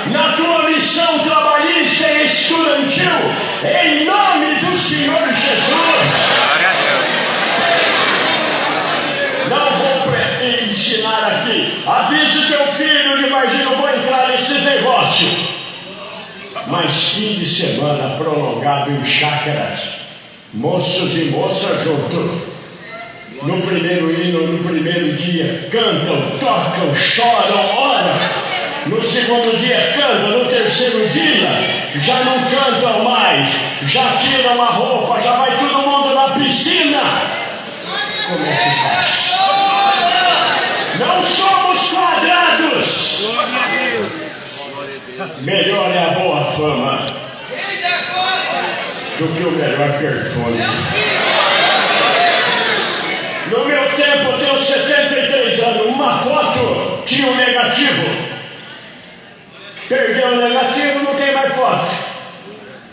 na tua missão trabalhista e estudantil, em nome do Senhor Jesus. Glória a Deus. Não vou ensinar aqui. Avise teu filho, imagina, eu vou entrar nesse negócio. Mas fim de semana prolongado em chácaras, moços e moças juntos. No primeiro hino, no primeiro dia, cantam, tocam, choram, oram. No segundo dia cantam, no terceiro dia já não cantam mais, já tiram a roupa, já vai todo mundo na piscina. Como é que faz? Não somos quadrados. Melhor é a boa fama do que o melhor perfume. No meu tempo, eu tenho 73 anos, uma foto tinha um negativo. Perdeu o negativo, não tem mais foto.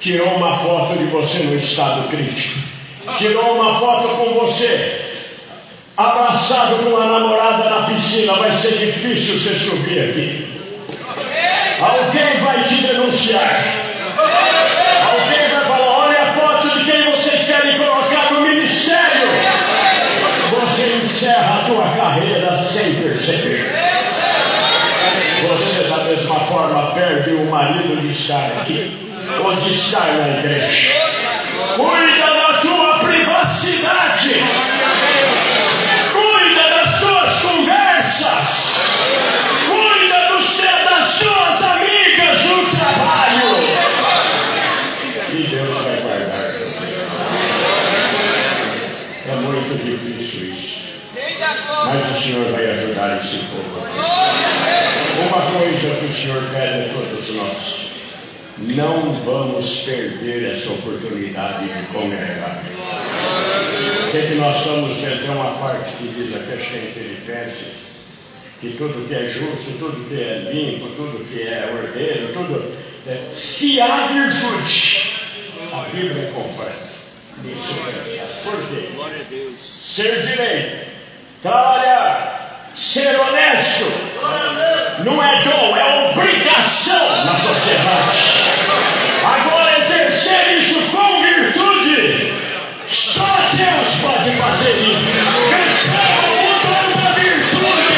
Tirou uma foto de você no estado crítico. Tirou uma foto com você abraçado com uma namorada na piscina. Vai ser difícil você subir aqui. Alguém vai te denunciar. Alguém vai falar: olha a foto de quem vocês querem colocar no ministério. Você encerra a tua carreira sem perceber. Você da mesma forma perde o marido de estar aqui ou de estar na igreja. Cuida da tua privacidade. Cuida das suas conversas. Cuida das suas amigas no trabalho. E Deus vai guardar. É muito difícil isso. Mas o Senhor vai ajudar esse povo. Uma coisa que o Senhor pede a todos nós: não vamos perder essa oportunidade de congregar. O que nós estamos vendo? Tem uma parte que diz aqui, acho que é em Filipenses, que tudo que é justo, tudo que é limpo, tudo que é ordeiro, tudo. Se há virtude, a Bíblia é completa. Isso é. Por quê? Glória a Deus. Ser direito, trabalhar, ser honesto, não é dom, é obrigação na sociedade. Agora, exercer isso com virtude, só Deus pode fazer isso. Receba o dom da virtude.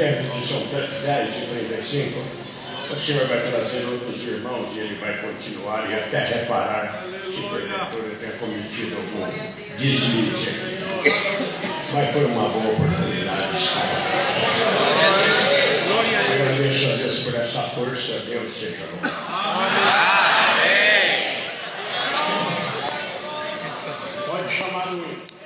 evento são 10h35, o Senhor vai trazer outros irmãos e ele vai continuar e até reparar se o porventura tem cometido algum deslize aqui. Mas foi uma boa oportunidade de estar aqui. Agradeço a Deus por essa força, Deus seja louvado. Pode chamar o